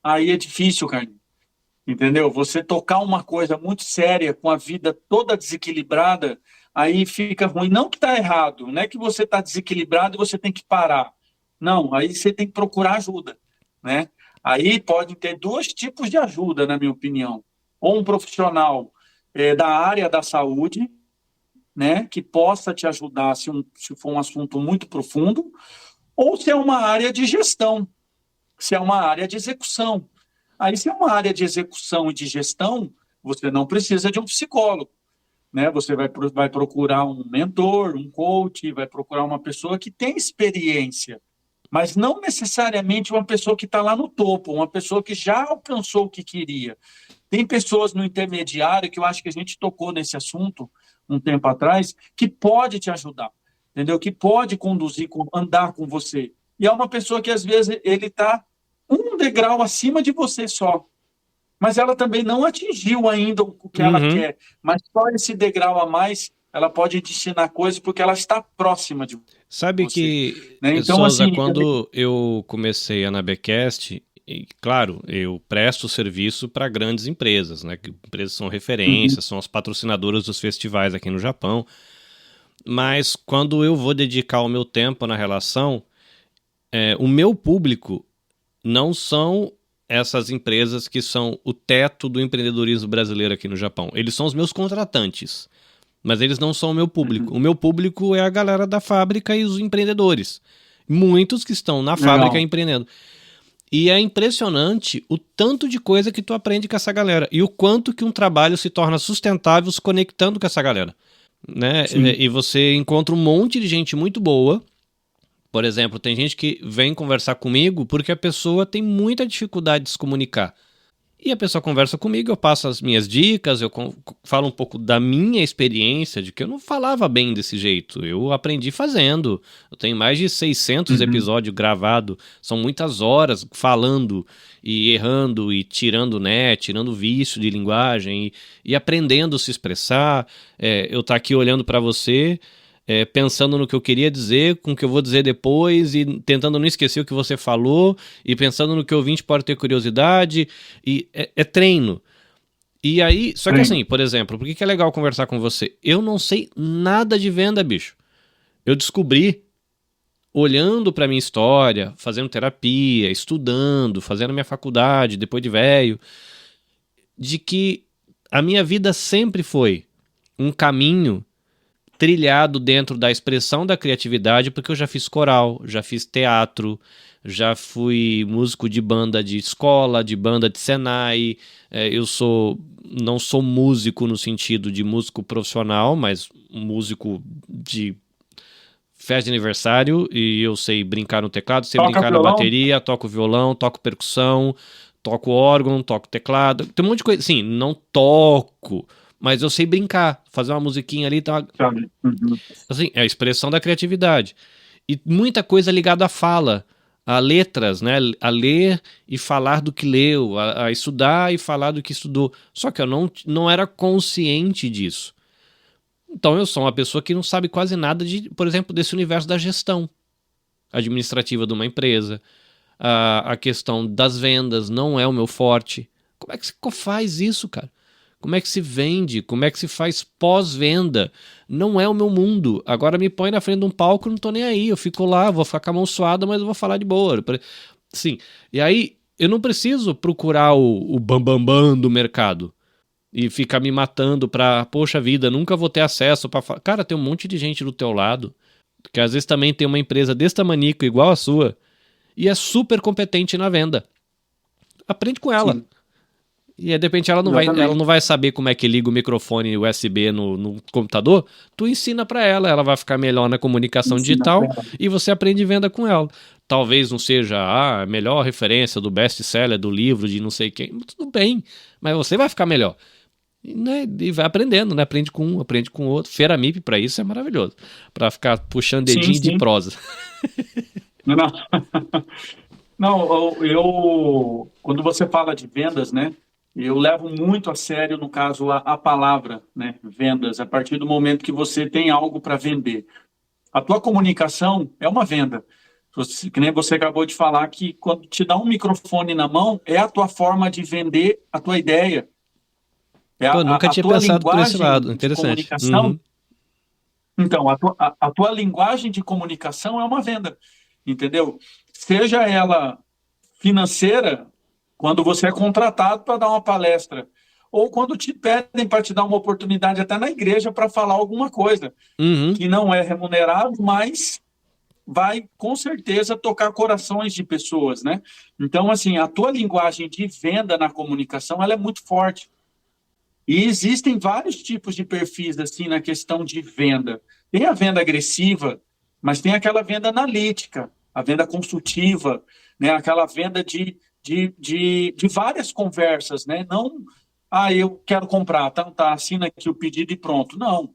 aí é difícil, Carlinhos. Entendeu? Você tocar uma coisa muito séria com a vida toda desequilibrada, aí fica ruim. Não que está errado, não é que você está desequilibrado e você tem que parar. Não, aí você tem que procurar ajuda, né? Aí pode ter dois tipos de ajuda, na minha opinião. Ou um profissional da área da saúde, né, que possa te ajudar se for um assunto muito profundo, ou se é uma área de gestão, se é uma área de execução. Aí, se é uma área de execução e de gestão, você não precisa de um psicólogo, né? Você vai procurar um mentor, um coach, vai procurar uma pessoa que tem experiência, mas não necessariamente uma pessoa que está lá no topo, uma pessoa que já alcançou o que queria. Tem pessoas no intermediário, que eu acho que a gente tocou nesse assunto um tempo atrás, que pode te ajudar, entendeu? Que pode conduzir, andar com você. E é uma pessoa que, às vezes, ele está um degrau acima de você só, mas ela também não atingiu ainda o que ela Uhum. quer. Mas só esse degrau a mais, ela pode te ensinar coisas porque ela está próxima de Sabe você, que, né? Então, Souza, assim, quando eu comecei a Nabecast, e, claro, eu presto serviço para grandes empresas, né? Que empresas são uhum, referências, são as patrocinadoras dos festivais aqui no Japão. Mas quando eu vou dedicar o meu tempo na relação, o meu público não são essas empresas que são o teto do empreendedorismo brasileiro aqui no Japão. Eles são os meus contratantes, mas eles não são o meu público. uhum. O meu público é a galera da fábrica e os empreendedores. Muitos que estão na fábrica Legal. empreendendo. E é impressionante o tanto de coisa que tu aprende com essa galera e o quanto que um trabalho se torna sustentável se conectando com essa galera, né? Sim. E você encontra um monte de gente muito boa. Por exemplo, tem gente que vem conversar comigo porque a pessoa tem muita dificuldade de se comunicar. E a pessoa conversa comigo, eu passo as minhas dicas, eu falo um pouco da minha experiência, de que eu não falava bem desse jeito. Eu aprendi fazendo. Eu tenho mais de 600 Uhum. episódios gravados. São muitas horas falando e errando e tirando né, tirando vício de linguagem e aprendendo a se expressar. Eu estou aqui olhando para você. pensando no que eu queria dizer, com o que eu vou dizer depois, e tentando não esquecer o que você falou, e pensando no que o ouvinte pode ter curiosidade, e é treino. E aí, só que assim, por exemplo, por que é legal conversar com você? Eu não sei nada de venda, bicho. Eu descobri, olhando pra minha história, fazendo terapia, estudando, fazendo minha faculdade, depois de velho, de que a minha vida sempre foi um caminho trilhado dentro da expressão da criatividade, porque eu já fiz coral, já fiz teatro, já fui músico de banda de escola, de banda de Senai. Não sou músico no sentido de músico profissional, mas músico de festa de aniversário, e eu sei brincar no teclado, sei brincar na bateria, toco violão, toco percussão, toco órgão, toco teclado, tem um monte de coisa. Sim, não toco, mas eu sei brincar, fazer uma musiquinha ali, tá? Assim, é a expressão da criatividade. E muita coisa ligada à fala, a letras, né? A ler e falar do que leu, a estudar e falar do que estudou. Só que eu não era consciente disso. Então eu sou uma pessoa que não sabe quase nada de, por exemplo, desse universo da gestão administrativa de uma empresa. A questão das vendas não é o meu forte. Como é que se faz isso, cara? Como é que se vende? Como é que se faz pós-venda? Não é o meu mundo. Agora me põe na frente de um palco, não tô nem aí. Eu fico lá, vou ficar com a mão suada, mas eu vou falar de boa. Sim. E aí, eu não preciso procurar o bambambam do mercado e ficar me matando pra, poxa vida, nunca vou ter acesso pra... Cara, tem um monte de gente do teu lado, que às vezes também tem uma empresa desse tamanico igual a sua, e é super competente na venda. Aprende com ela. Sim. E de repente ela não vai saber como é que liga o microfone USB no computador. Tu ensina pra ela, ela vai ficar melhor na comunicação digital e você aprende venda com ela. Talvez não seja a melhor referência do best-seller, do livro de não sei quem. Tudo bem, mas você vai ficar melhor. E vai aprendendo, né? Aprende com um, aprende com o outro. Feira MIP pra isso é maravilhoso. Pra ficar puxando dedinho de prosa. Não. Não, quando você fala de vendas, né? Eu levo muito a sério, no caso, a palavra, né? Vendas, a partir do momento que você tem algo para vender. A tua comunicação é uma venda. Que nem você acabou de falar, que quando te dá um microfone na mão, é a tua forma de vender a tua ideia. Pô, nunca tinha pensado por esse lado. Interessante. Uhum. Então, a tua linguagem de comunicação é uma venda, entendeu? Seja ela financeira, quando você é contratado para dar uma palestra, ou quando te pedem para te dar uma oportunidade até na igreja para falar alguma coisa, que não é remunerado, mas vai, com certeza, tocar corações de pessoas, né? Então, assim, a tua linguagem de venda na comunicação, ela é muito forte. E existem vários tipos de perfis, assim, na questão de venda. Tem a venda agressiva, mas tem aquela venda analítica, a venda consultiva, né? Aquela venda de várias conversas, né? Não, eu quero comprar, tá, assina aqui o pedido e pronto. Não.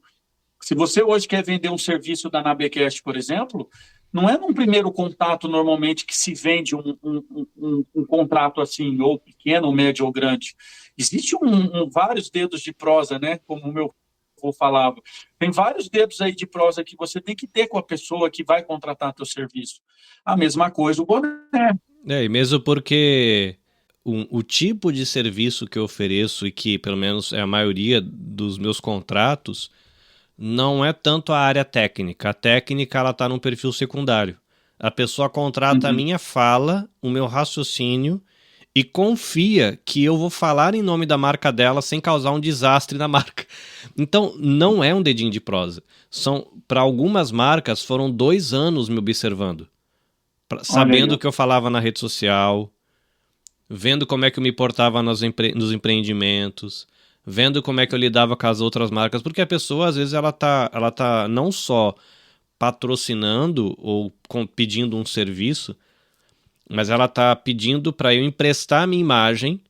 Se você hoje quer vender um serviço da Nabecast, por exemplo, não é num primeiro contato, normalmente, que se vende um contrato assim, ou pequeno, ou médio, ou grande. Existe vários dedos de prosa, né? Como o meu avô falava. Tem vários dedos aí de prosa que você tem que ter com a pessoa que vai contratar teu serviço. A mesma coisa o boné. E mesmo porque o tipo de serviço que eu ofereço e que, pelo menos, é a maioria dos meus contratos, não é tanto a área técnica. A técnica, ela tá num perfil secundário. A pessoa contrata a minha fala, o meu raciocínio, e confia que eu vou falar em nome da marca dela sem causar um desastre na marca. Então, não é um dedinho de prosa. Para algumas marcas, foram 2 anos me observando. Sabendo o que eu falava na rede social, vendo como é que eu me portava nos empreendimentos, vendo como é que eu lidava com as outras marcas, porque a pessoa, às vezes, ela tá não só patrocinando ou pedindo um serviço, mas ela tá pedindo para eu emprestar a minha imagem,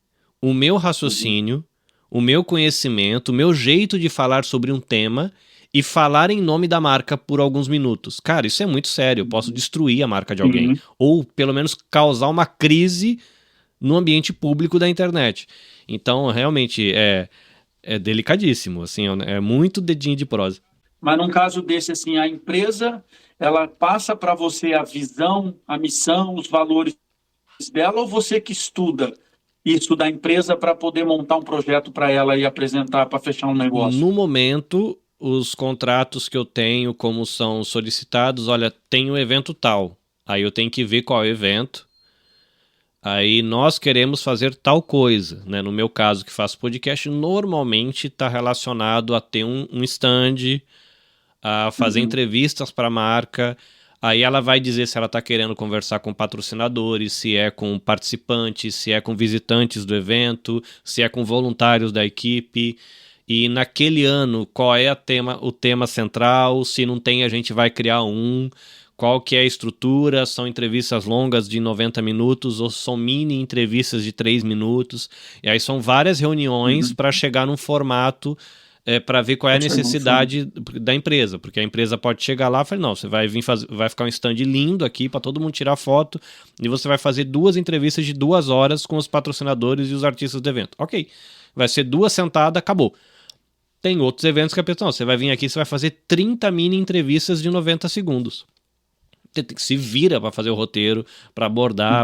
o meu raciocínio, o meu conhecimento, o meu jeito de falar sobre um tema e falar em nome da marca por alguns minutos. Cara, isso é muito sério. Eu posso destruir a marca de alguém. Ou, pelo menos, causar uma crise no ambiente público da internet. Então, realmente, é delicadíssimo. Assim, é muito dedinho de prosa. Mas num caso desse, assim, a empresa, ela passa para você a visão, a missão, os valores dela, ou você que estuda isso da empresa para poder montar um projeto para ela e apresentar para fechar um negócio? No momento, os contratos que eu tenho, como são solicitados, olha, tem um evento tal. Aí eu tenho que ver qual é o evento. Aí nós queremos fazer tal coisa, né? No meu caso, que faço podcast, normalmente está relacionado a ter um stand, a fazer entrevistas para a marca. Aí ela vai dizer se ela está querendo conversar com patrocinadores, se é com participantes, se é com visitantes do evento, se é com voluntários da equipe. E naquele ano, qual é o tema central? Se não tem, a gente vai criar um. Qual que é a estrutura? São entrevistas longas de 90 minutos ou são mini entrevistas de 3 minutos? E aí são várias reuniões para chegar num formato para ver qual é a necessidade da empresa, porque a empresa pode chegar lá e falar, não, você vai vir vai ficar um stand lindo aqui para todo mundo tirar foto e você vai fazer 2 entrevistas de 2 horas com os patrocinadores e os artistas do evento. Ok, vai ser 2 sentadas, acabou. Tem outros eventos que a pessoa, não, você vai vir aqui, você vai fazer 30 mini entrevistas de 90 segundos. Você se vira para fazer o roteiro, para abordar.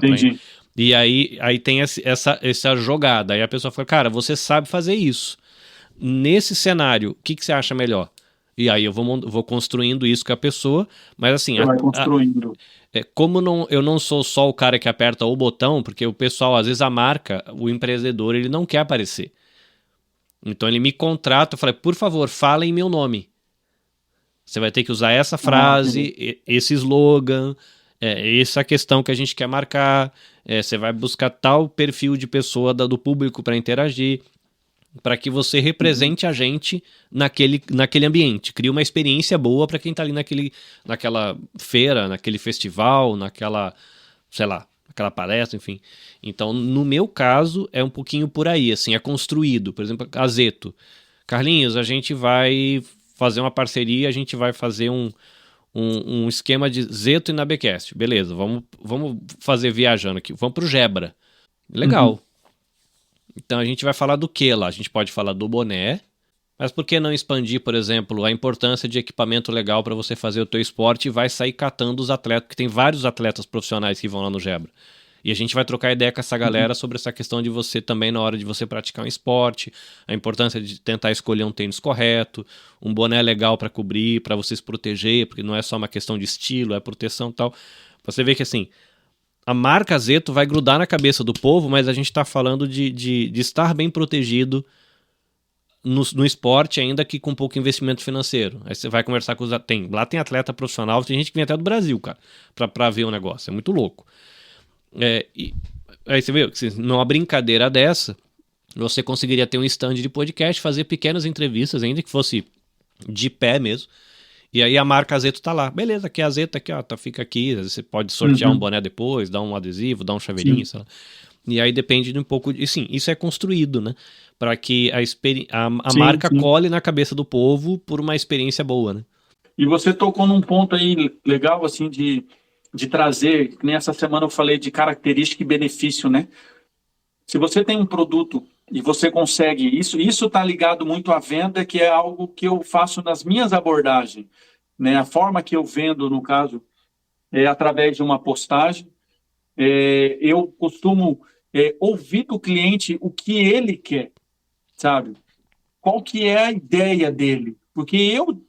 E aí tem essa jogada. Aí a pessoa fala, cara, você sabe fazer isso. Nesse cenário, o que você acha melhor? E aí eu vou construindo isso com a pessoa, mas assim... vai construindo. Como eu não sou só o cara que aperta o botão, porque o pessoal, às vezes a marca, o empreendedor, ele não quer aparecer. Então ele me contrata, eu falei, por favor, fala em meu nome. Você vai ter que usar essa frase, esse slogan, essa questão que a gente quer marcar, você vai buscar tal perfil de pessoa do público para interagir, para que você represente a gente naquele ambiente. Cria uma experiência boa para quem está ali naquela feira, naquele festival, naquela, sei lá, aquela palestra, enfim. Então, no meu caso, é um pouquinho por aí, assim, é construído. Por exemplo, a Zeto. Carlinhos, a gente vai fazer uma parceria, a gente vai fazer um esquema de Zeto e Nabecast. Beleza, vamos fazer viajando aqui. Vamos pro Gebra. Legal. Então a gente vai falar do que lá? A gente pode falar do boné, mas por que não expandir, por exemplo, a importância de equipamento legal para você fazer o teu esporte e vai sair catando os atletas, porque tem vários atletas profissionais que vão lá no Gebra. E a gente vai trocar ideia com essa galera sobre essa questão de você também, na hora de você praticar um esporte, a importância de tentar escolher um tênis correto, um boné legal para cobrir, para você se proteger, porque não é só uma questão de estilo, é proteção e tal. Você vê que assim, a marca Zeto vai grudar na cabeça do povo, mas a gente está falando de estar bem protegido no esporte, ainda que com pouco investimento financeiro. Aí você vai conversar com lá tem atleta profissional, tem gente que vem até do Brasil, cara, pra ver o negócio. É muito louco. Aí você vê, numa brincadeira dessa, você conseguiria ter um stand de podcast, fazer pequenas entrevistas, ainda que fosse de pé mesmo. E aí a marca Zeto tá lá. Beleza, aqui é a Zeto, aqui, ó, fica aqui. Você pode sortear um boné depois, dar um adesivo, dar um chaveirinho, sei lá. E aí depende de um pouco... E sim, isso é construído, né? Para que a marca cole na cabeça do povo por uma experiência boa, né? E você tocou num ponto aí legal, assim, de trazer, que nem essa semana eu falei de característica e benefício, né? Se você tem um produto e você consegue, isso está ligado muito à venda, que é algo que eu faço nas minhas abordagens, né? A forma que eu vendo, no caso, é através de uma postagem. Eu costumo ouvir do cliente o que ele quer, sabe? Qual que é a ideia dele? Porque eu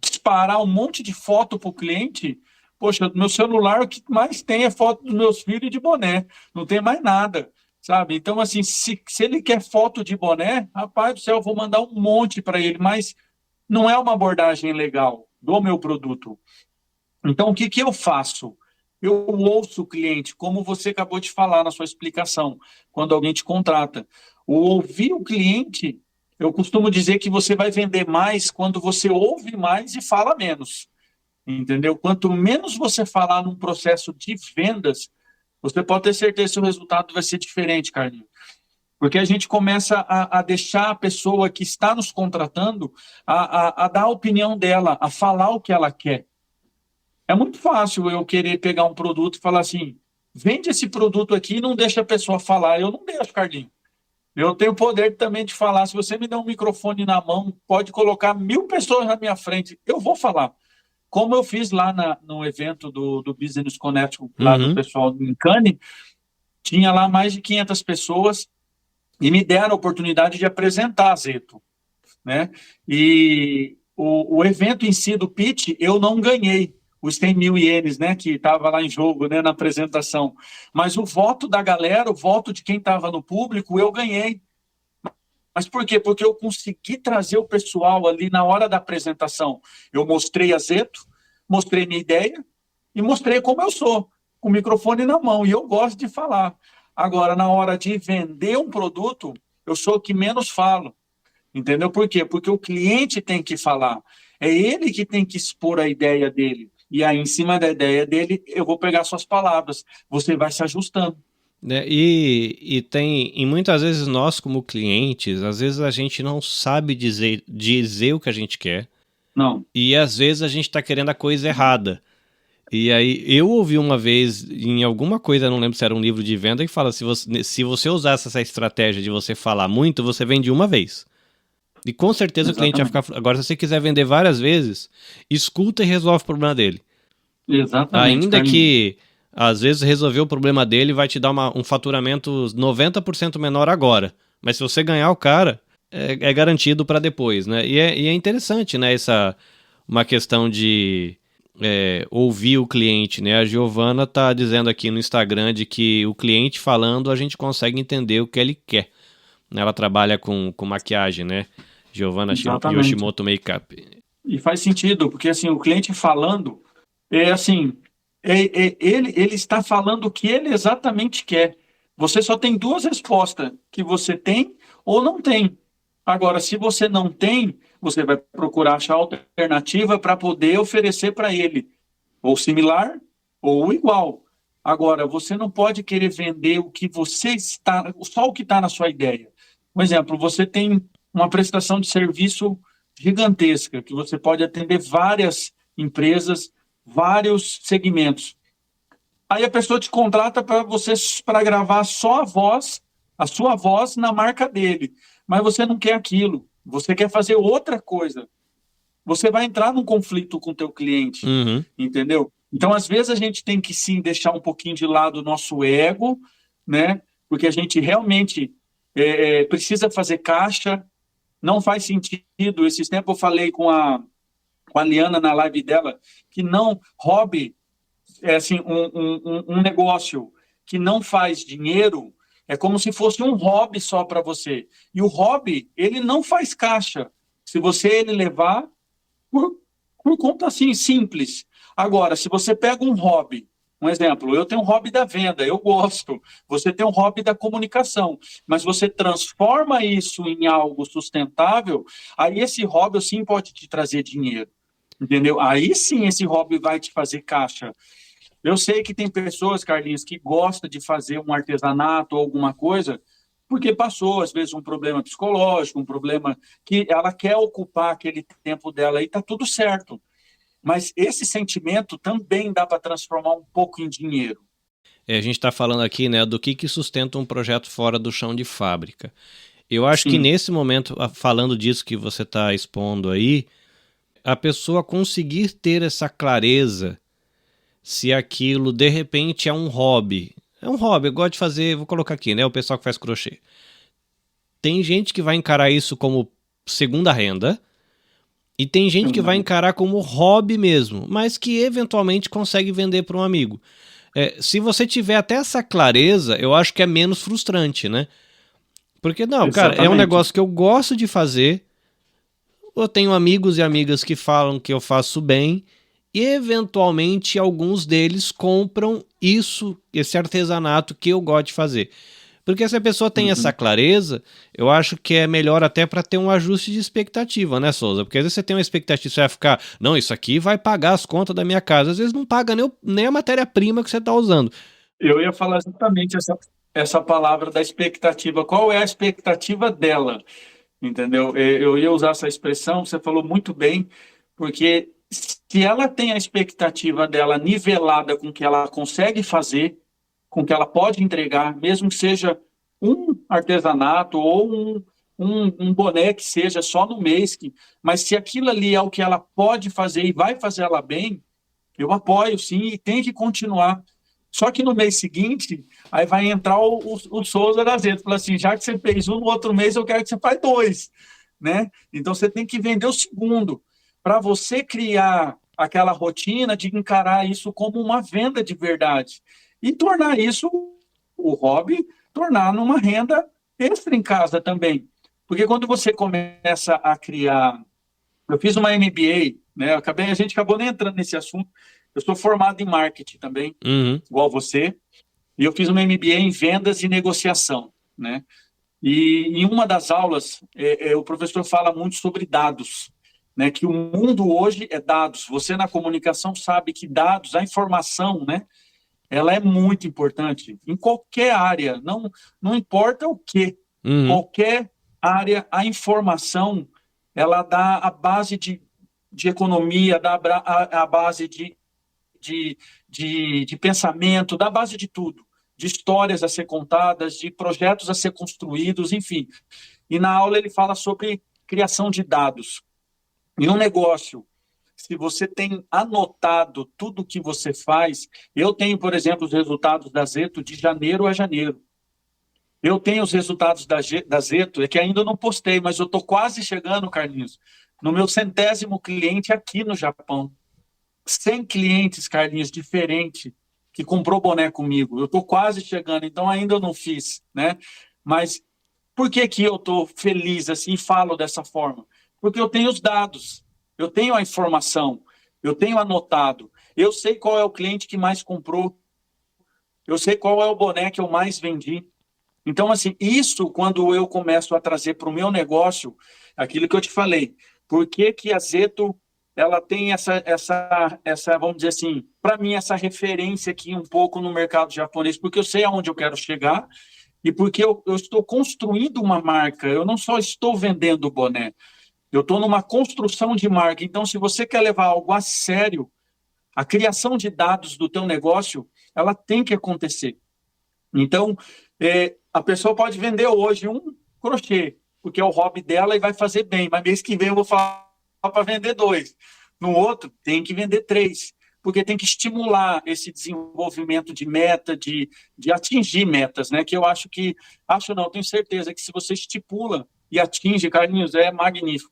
disparar um monte de foto para o cliente, poxa, no meu celular o que mais tem é foto dos meus filhos de boné, não tem mais nada. Sabe? Então, assim, se ele quer foto de boné, rapaz do céu, eu vou mandar um monte para ele, mas não é uma abordagem legal do meu produto. Então, o que eu faço? Eu ouço o cliente, como você acabou de falar na sua explicação, quando alguém te contrata. O ouvir o cliente, eu costumo dizer que você vai vender mais quando você ouve mais e fala menos. Entendeu? Quanto menos você falar num processo de vendas, você pode ter certeza que o resultado vai ser diferente, Carlinhos. Porque a gente começa a deixar a pessoa que está nos contratando a dar a opinião dela, a falar o que ela quer. É muito fácil eu querer pegar um produto e falar assim, vende esse produto aqui e não deixa a pessoa falar. Eu não deixo, Carlinhos. Eu tenho o poder também de falar. Se você me der um microfone na mão, pode colocar 1.000 pessoas na minha frente. Eu vou falar. Como eu fiz lá no evento do Business Connect, lá do Uhum. pessoal do Incane, tinha lá mais de 500 pessoas e me deram a oportunidade de apresentar a Zeto, né? E o evento em si do pitch, eu não ganhei os 100 mil ienes, né, que estava lá em jogo, né, na apresentação. Mas o voto da galera, o voto de quem estava no público, eu ganhei. Mas por quê? Porque eu consegui trazer o pessoal ali na hora da apresentação. Eu mostrei a Zeto, mostrei minha ideia e mostrei como eu sou, com o microfone na mão. E eu gosto de falar. Agora, na hora de vender um produto, eu sou o que menos falo. Entendeu? Por quê? Porque o cliente tem que falar. É ele que tem que expor a ideia dele. E aí, em cima da ideia dele, eu vou pegar suas palavras. Você vai se ajustando. Né? E muitas vezes nós como clientes, às vezes a gente não sabe dizer o que a gente quer Não, e às vezes a gente está querendo a coisa errada. E aí eu ouvi uma vez em alguma coisa, não lembro se era um livro de venda, que fala se você usasse essa estratégia de você falar muito, você vende uma vez. E com certeza o cliente vai exatamente. ficar. Agora, se você quiser vender várias vezes, escuta e resolve o problema dele. Exatamente, Ainda Carlinhos. que às vezes resolver o problema dele vai te dar um faturamento 90% menor agora. Mas se você ganhar o cara, é garantido para depois, né? E é interessante, né? Uma questão de ouvir o cliente, né? A Giovana tá dizendo aqui no Instagram de que o cliente falando a gente consegue entender o que ele quer. Ela trabalha com maquiagem, né? Giovana Exatamente. Yoshimoto Makeup. E faz sentido, porque assim, o cliente falando, é assim, ele está falando o que ele exatamente quer. Você só tem duas respostas, que você tem ou não tem. Agora, se você não tem, você vai procurar achar alternativa para poder oferecer para ele, ou similar ou igual. Agora, você não pode querer vender o que você está, só o que está na sua ideia. Por exemplo, você tem uma prestação de serviço gigantesca, que você pode atender várias empresas, vários segmentos. Aí a pessoa te contrata para você para gravar só a sua voz na marca dele. Mas você não quer aquilo. Você quer fazer outra coisa. Você vai entrar num conflito com o teu cliente, Uhum. entendeu? Então, às vezes a gente tem que sim deixar um pouquinho de lado o nosso ego, né? Porque a gente realmente precisa fazer caixa. Não faz sentido. Esses tempos eu falei com a Liana na live dela que não hobby é assim um negócio que não faz dinheiro é como se fosse um hobby só para você. E o hobby ele não faz caixa. Se você ele levar por, por conta assim, simples. Agora, se você pega um hobby, um exemplo, eu tenho um hobby da venda, eu gosto. Você tem um hobby da comunicação, mas você transforma isso em algo sustentável, aí esse hobby sim pode te trazer dinheiro. Entendeu? Aí sim esse hobby vai te fazer caixa. Eu sei que tem pessoas, Carlinhos, que gostam de fazer um artesanato ou alguma coisa, porque passou, às vezes, um problema psicológico, um problema que ela quer ocupar aquele tempo dela e está tudo certo. Mas esse sentimento também dá para transformar um pouco em dinheiro. A gente está falando aqui, né, do que sustenta um projeto fora do chão de fábrica. Eu acho que Sim, nesse momento, falando disso que você está expondo aí, a pessoa conseguir ter essa clareza se aquilo de repente é um hobby. É um hobby, eu gosto de fazer, vou colocar aqui, né, o pessoal que faz crochê. Tem gente que vai encarar isso como segunda renda e tem gente que vai encarar como hobby mesmo, mas que eventualmente consegue vender para um amigo. Se você tiver até essa clareza, eu acho que é menos frustrante, né? Porque, não, cara, é um exatamente. negócio que eu gosto de fazer. Eu tenho amigos e amigas que falam que eu faço bem. E, eventualmente, alguns deles compram esse artesanato que eu gosto de fazer. Porque se a pessoa tem essa Uhum. clareza, eu acho que é melhor até para ter um ajuste de expectativa, né, Souza? Porque às vezes você tem uma expectativa, você vai ficar, não, isso aqui vai pagar as contas da minha casa. Às vezes não paga nem a matéria-prima que você está usando. Eu ia falar exatamente essa palavra da expectativa. Qual é a expectativa dela? Entendeu? Eu ia usar essa expressão, você falou muito bem, porque se ela tem a expectativa dela nivelada com o que ela consegue fazer, com o que ela pode entregar, mesmo que seja um artesanato ou um boné que seja só no mês, mas se aquilo ali é o que ela pode fazer e vai fazer ela bem, eu apoio sim e tem que continuar. Só que no mês seguinte, aí vai entrar o Souza da Zeta, fala assim, já que você fez um, no outro mês eu quero que você faça dois, né? Então você tem que vender o segundo, para você criar aquela rotina de encarar isso como uma venda de verdade e tornar isso o hobby, tornar numa renda extra em casa também. Porque quando você começa a criar, eu fiz uma MBA, né? A gente acabou nem entrando nesse assunto. Eu sou formado em marketing também, Uhum. igual você, e eu fiz uma MBA em vendas e negociação, né? E em uma das aulas, o professor fala muito sobre dados, né? Que o mundo hoje é dados. Você na comunicação sabe que dados, a informação, né? Ela é muito importante em qualquer área, não importa o que, Uhum. qualquer área, a informação, ela dá a base de economia, dá a base de pensamento, dá a base de tudo, de histórias a ser contadas, de projetos a ser construídos, enfim. E na aula ele fala sobre criação de dados. Em um negócio, se você tem anotado tudo que você faz, eu tenho, por exemplo, os resultados da Zeto de janeiro a janeiro. Eu tenho os resultados da Zeto, é que ainda não postei, mas eu estou quase chegando, Carlinhos, no meu 100º cliente aqui no Japão. 100 clientes, Carlinhos, diferente, que comprou boné comigo. Eu estou quase chegando, então ainda eu não fiz, né? Mas por que que eu estou feliz assim e falo dessa forma? Porque eu tenho os dados, eu tenho a informação, eu tenho anotado, eu sei qual é o cliente que mais comprou, eu sei qual é o boné que eu mais vendi. Então, assim, isso quando eu começo a trazer para o meu negócio, aquilo que eu te falei, por que que a Zeto ela tem essa, vamos dizer assim, para mim, essa referência aqui um pouco no mercado japonês, porque eu sei aonde eu quero chegar e porque eu estou construindo uma marca, eu não só estou vendendo o boné, eu estou numa construção de marca. Então, se você quer levar algo a sério, a criação de dados do teu negócio, ela tem que acontecer. Então, a pessoa pode vender hoje um crochê, porque é o hobby dela e vai fazer bem, mas mês que vem eu vou falar para vender dois. No outro, tem que vender três, porque tem que estimular esse desenvolvimento de meta, de atingir metas, né? Que eu acho não, tenho certeza que se você estipula e atinge, Carlinhos, é magnífico.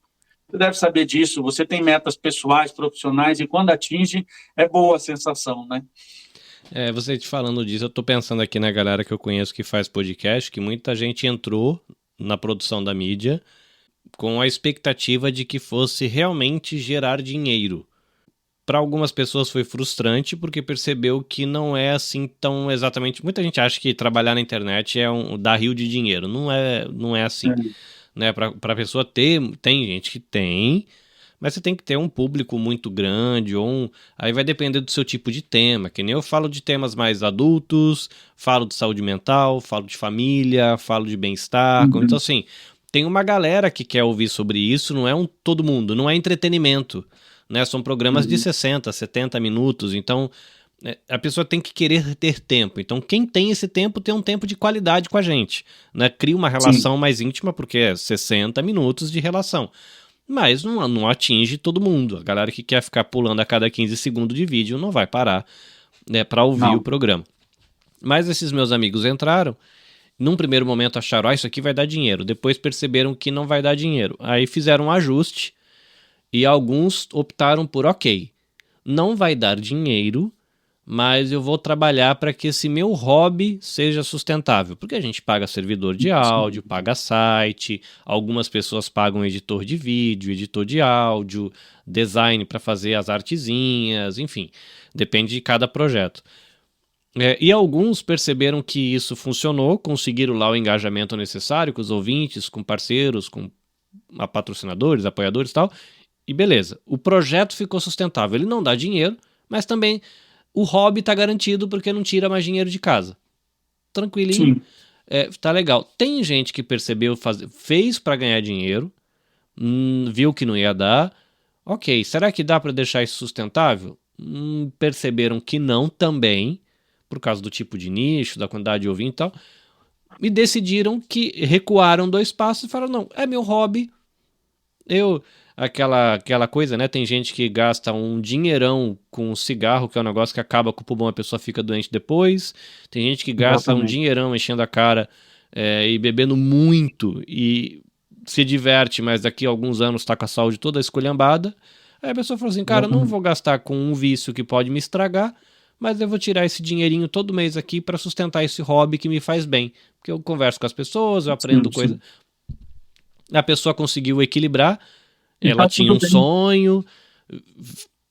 Você deve saber disso, você tem metas pessoais, profissionais, e quando atinge, é boa a sensação, né? Você te falando disso, eu tô pensando aqui na galera que eu conheço que faz podcast, que muita gente entrou na produção da mídia com a expectativa de que fosse realmente gerar dinheiro. Para algumas pessoas foi frustrante porque percebeu que não é assim tão exatamente. Muita gente acha que trabalhar na internet é dar rio de dinheiro. Não é assim. Né? Para a pessoa ter, tem gente que tem, mas você tem que ter um público muito grande, aí vai depender do seu tipo de tema, que nem eu falo de temas mais adultos, falo de saúde mental, falo de família, falo de bem-estar, então assim, tem uma galera que quer ouvir sobre isso, não é todo mundo, não é entretenimento, né? São programas de 60, 70 minutos, então a pessoa tem que querer ter tempo. Então, quem tem esse tempo tem um tempo de qualidade com a gente, né? Cria uma relação mais íntima, porque é 60 minutos de relação. Mas não atinge todo mundo. A galera que quer ficar pulando a cada 15 segundos de vídeo não vai parar, né, para ouvir o programa. Mas esses meus amigos entraram, num primeiro momento acharam, isso aqui vai dar dinheiro. Depois perceberam que não vai dar dinheiro. Aí fizeram um ajuste e alguns optaram por, ok, não vai dar dinheiro, mas eu vou trabalhar para que esse meu hobby seja sustentável. Porque a gente paga servidor de áudio, paga site, algumas pessoas pagam editor de vídeo, editor de áudio, design para fazer as artezinhas, enfim, depende de cada projeto. E alguns perceberam que isso funcionou, conseguiram lá o engajamento necessário com os ouvintes, com parceiros, com patrocinadores, apoiadores e tal, e beleza. O projeto ficou sustentável. Ele não dá dinheiro, mas também o hobby tá garantido porque não tira mais dinheiro de casa. Tranquilinho. Tá legal. Tem gente que percebeu, fez para ganhar dinheiro, viu que não ia dar. Ok, será que dá para deixar isso sustentável? Perceberam que não também, por causa do tipo de nicho, da quantidade de ouvinte e tal. e decidiram que recuaram 2 passos e falaram, não, é meu hobby, aquela coisa, né, tem gente que gasta um dinheirão com cigarro, que é um negócio que acaba com o pulmão, a pessoa fica doente depois, tem gente que gasta um dinheirão enchendo a cara e bebendo muito e se diverte, mas daqui a alguns anos tá com a saúde toda esculhambada. Aí a pessoa falou assim, cara, não vou gastar com um vício que pode me estragar, mas eu vou tirar esse dinheirinho todo mês aqui para sustentar esse hobby que me faz bem. Porque eu converso com as pessoas, eu aprendo coisa. A pessoa conseguiu equilibrar, ela tinha um sonho,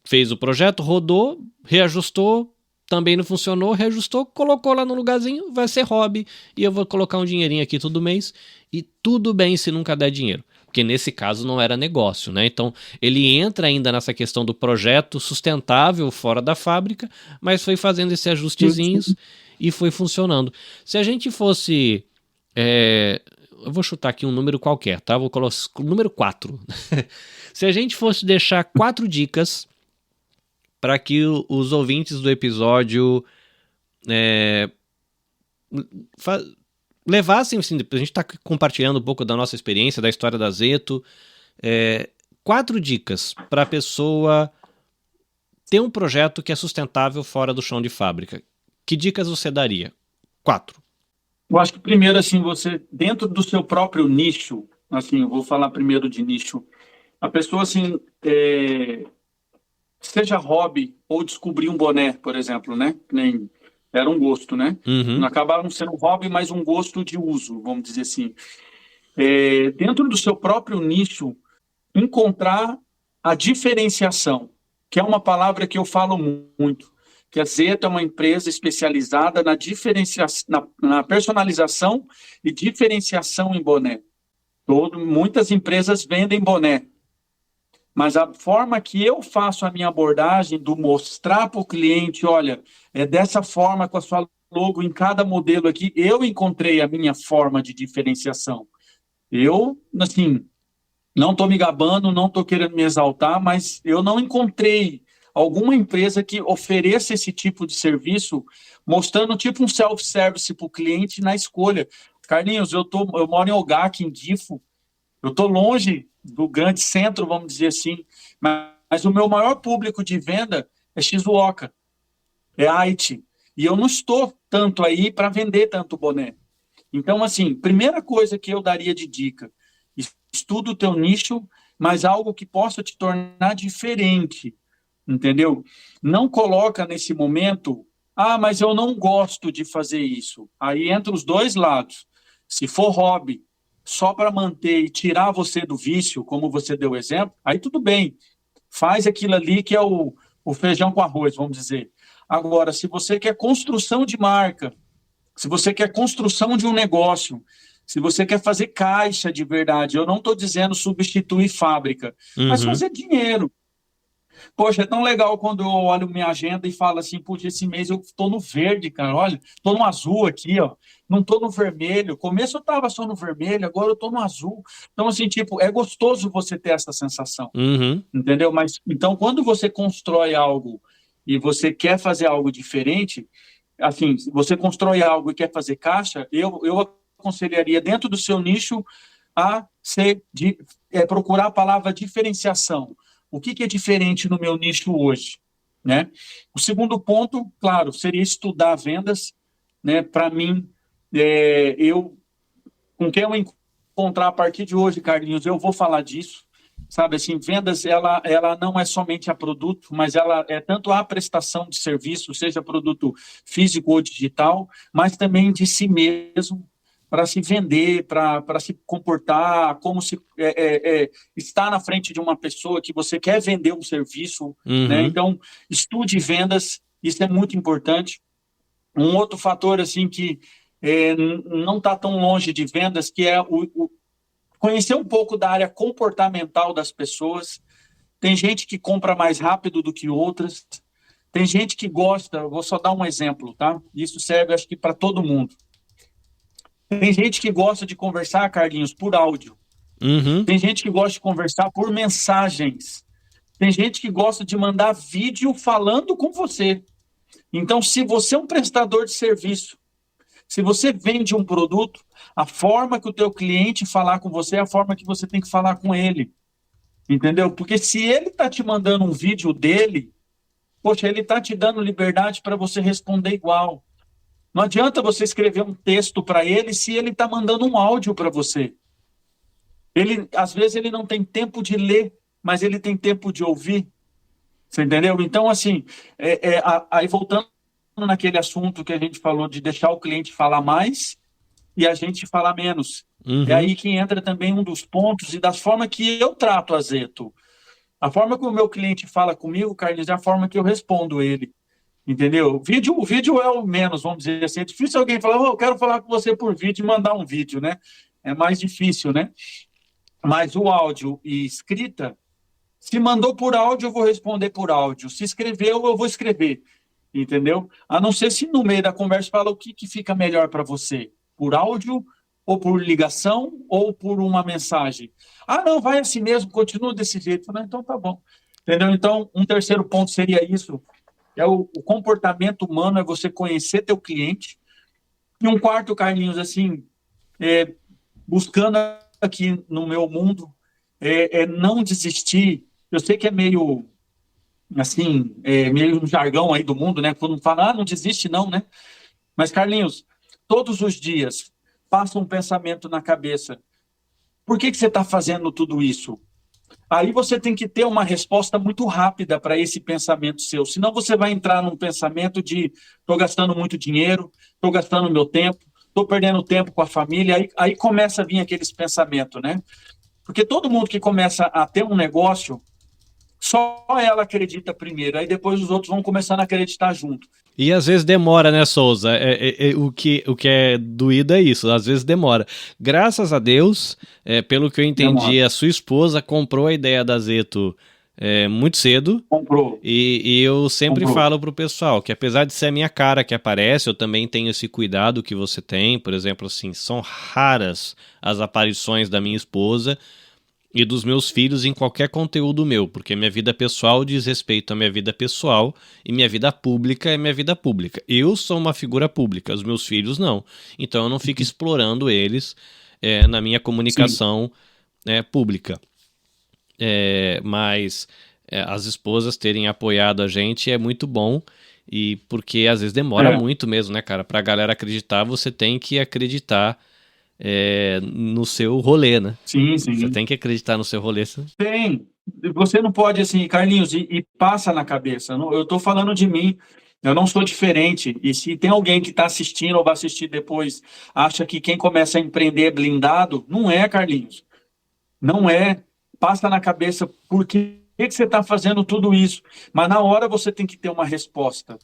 fez o projeto, rodou, reajustou, também não funcionou, reajustou, colocou lá no lugarzinho, vai ser hobby, e eu vou colocar um dinheirinho aqui todo mês, e tudo bem se nunca der dinheiro. Porque nesse caso não era negócio, né? Então ele entra ainda nessa questão do projeto sustentável fora da fábrica, mas foi fazendo esses ajustezinhos e foi funcionando. Se a gente fosse... eu vou chutar aqui um número qualquer, tá? Vou colocar o número 4. Se a gente fosse deixar 4 dicas para que os ouvintes do episódio levassem, assim, a gente está compartilhando um pouco da nossa experiência, da história da Zeto, 4 dicas para a pessoa ter um projeto que é sustentável fora do chão de fábrica. Que dicas você daria? 4. Eu acho que primeiro, assim, você, dentro do seu próprio nicho, assim, eu vou falar primeiro de nicho, a pessoa, assim, seja hobby ou descobrir um boné, por exemplo, né? Nem era um gosto, né? Não acabava não sendo um hobby, mas um gosto de uso, vamos dizer assim. Dentro do seu próprio nicho, encontrar a diferenciação, que é uma palavra que eu falo muito, que a Zeto é uma empresa especializada na personalização e diferenciação em boné. Muitas empresas vendem boné, mas a forma que eu faço a minha abordagem do mostrar para o cliente, olha, é dessa forma com a sua logo em cada modelo aqui, eu encontrei a minha forma de diferenciação. Eu, assim, não estou me gabando, não estou querendo me exaltar, mas eu não encontrei alguma empresa que ofereça esse tipo de serviço, mostrando tipo um self-service para o cliente na escolha. Carlinhos, eu moro em Ogaki, em Difo, eu estou longe do grande centro, vamos dizer assim, mas o meu maior público de venda é Shizuoka, é Aichi, e eu não estou tanto aí para vender tanto boné. Então, assim, primeira coisa que eu daria de dica, estuda o teu nicho, mas algo que possa te tornar diferente, entendeu? Não coloca nesse momento, mas eu não gosto de fazer isso. Aí entra os dois lados. Se for hobby, só para manter e tirar você do vício, como você deu o exemplo, aí tudo bem. Faz aquilo ali que é o feijão com arroz, vamos dizer. Agora, se você quer construção de marca, se você quer construção de um negócio, se você quer fazer caixa de verdade, eu não estou dizendo substituir fábrica, mas fazer dinheiro. Poxa, é tão legal quando eu olho minha agenda e falo assim, puxa, esse mês eu estou no verde, cara, olha, estou no azul aqui, ó, não estou no vermelho. Começo eu estava só no vermelho, agora eu estou no azul. Então, assim, tipo, é gostoso você ter essa sensação, entendeu? Mas, então, quando você constrói algo e você quer fazer algo diferente, assim, você constrói algo e quer fazer caixa, eu aconselharia dentro do seu nicho a procurar a palavra diferenciação. O que é diferente no meu nicho hoje, né? O segundo ponto, claro, seria estudar vendas, né? Para mim, com quem eu encontrar a partir de hoje, Carlinhos, eu vou falar disso, sabe? Assim, vendas, ela não é somente a produto, mas ela é tanto a prestação de serviço, seja produto físico ou digital, mas também de si mesmo, para se vender, para se comportar, como se estar na frente de uma pessoa que você quer vender um serviço, né? Então, estude vendas, isso é muito importante. Um outro fator, assim, que não está tão longe de vendas, que é conhecer um pouco da área comportamental das pessoas. Tem gente que compra mais rápido do que outras, tem gente que gosta, vou só dar um exemplo, tá? Isso serve, acho que, para todo mundo. Tem gente que gosta de conversar, Carlinhos, por áudio. Tem gente que gosta de conversar por mensagens. Tem gente que gosta de mandar vídeo falando com você. Então, se você é um prestador de serviço, Se você vende um produto, a forma que o teu cliente falar com você é a forma que você tem que falar com ele, entendeu? Porque se ele está te mandando um vídeo dele, poxa, ele está te dando liberdade para você responder igual. Não adianta você escrever um texto para ele se ele está mandando um áudio para você. Às vezes ele não tem tempo de ler, mas ele tem tempo de ouvir. Você entendeu? Então, assim, aí voltando naquele assunto que a gente falou de deixar o cliente falar mais e a gente falar menos. É Uhum. aí que entra também um dos pontos e das formas que eu trato a Zeto. A forma que o meu cliente fala comigo, Carlos, é a forma que eu respondo ele. Entendeu? O vídeo é o menos, vamos dizer assim. É difícil alguém falar, eu quero falar com você por vídeo e mandar um vídeo, né? É mais difícil, né? Mas o áudio e escrita, se mandou por áudio, eu vou responder por áudio. Se escreveu, eu vou escrever. Entendeu? A não ser se no meio da conversa fala o que fica melhor para você, por áudio ou por ligação ou por uma mensagem. Ah, não, vai assim mesmo, continua desse jeito. Não, então tá bom. Entendeu? Então, um terceiro ponto seria isso, é o comportamento humano, é você conhecer teu cliente. E um quarto, Carlinhos, assim, buscando aqui no meu mundo, é não desistir. Eu sei que é meio, assim, meio um jargão aí do mundo, né? Quando fala, não desiste não, né? Mas, Carlinhos, todos os dias, passa um pensamento na cabeça. Por que você está fazendo tudo isso? Aí você tem que ter uma resposta muito rápida para esse pensamento seu. Senão você vai entrar num pensamento de estou gastando muito dinheiro, estou gastando meu tempo, estou perdendo tempo com a família. Aí começa a vir aqueles pensamentos, né? Porque todo mundo que começa a ter um negócio, só ela acredita primeiro, aí depois os outros vão começando a acreditar junto. E às vezes demora, né, Souza? O que é doído é isso, às vezes demora. Graças a Deus, pelo que eu entendi, Demora. a sua esposa comprou a ideia da Zeto muito cedo. Comprou, E eu sempre comprou. falo pro pessoal que apesar de ser a minha cara que aparece, eu também tenho esse cuidado que você tem. Por exemplo, assim, são raras as aparições da minha esposa e dos meus filhos em qualquer conteúdo meu, porque minha vida pessoal diz respeito à minha vida pessoal e minha vida pública é minha vida pública. Eu sou uma figura pública, os meus filhos não. Então eu não fico explorando eles na minha Sim, comunicação pública. Mas as esposas terem apoiado a gente é muito bom. E porque às vezes demora é, muito mesmo, né, cara? Pra galera acreditar, você tem que acreditar no seu rolê, né? sim, Você sim. tem que acreditar no seu rolê. Tem. Você não pode, assim, Carlinhos, e passa na cabeça. Eu estou falando de mim, eu não sou diferente. E se tem alguém que está assistindo ou vai assistir depois, acha que quem começa a empreender é blindado, não é, Carlinhos. Não é. Passa na cabeça por que você está fazendo tudo isso. Mas na hora você tem que ter uma resposta.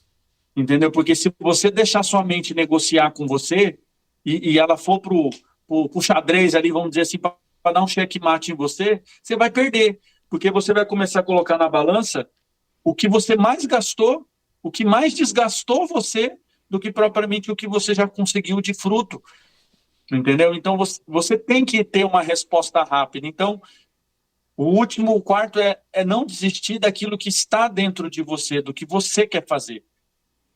Entendeu? Porque se você deixar sua mente negociar com você e ela for pro xadrez ali, vamos dizer assim, para dar um checkmate em você, você vai perder. Porque você vai começar a colocar na balança o que você mais gastou, o que mais desgastou você, do que propriamente o que você já conseguiu de fruto. Entendeu? Então você tem que ter uma resposta rápida. Então, o quarto é não desistir daquilo que está dentro de você, do que você quer fazer.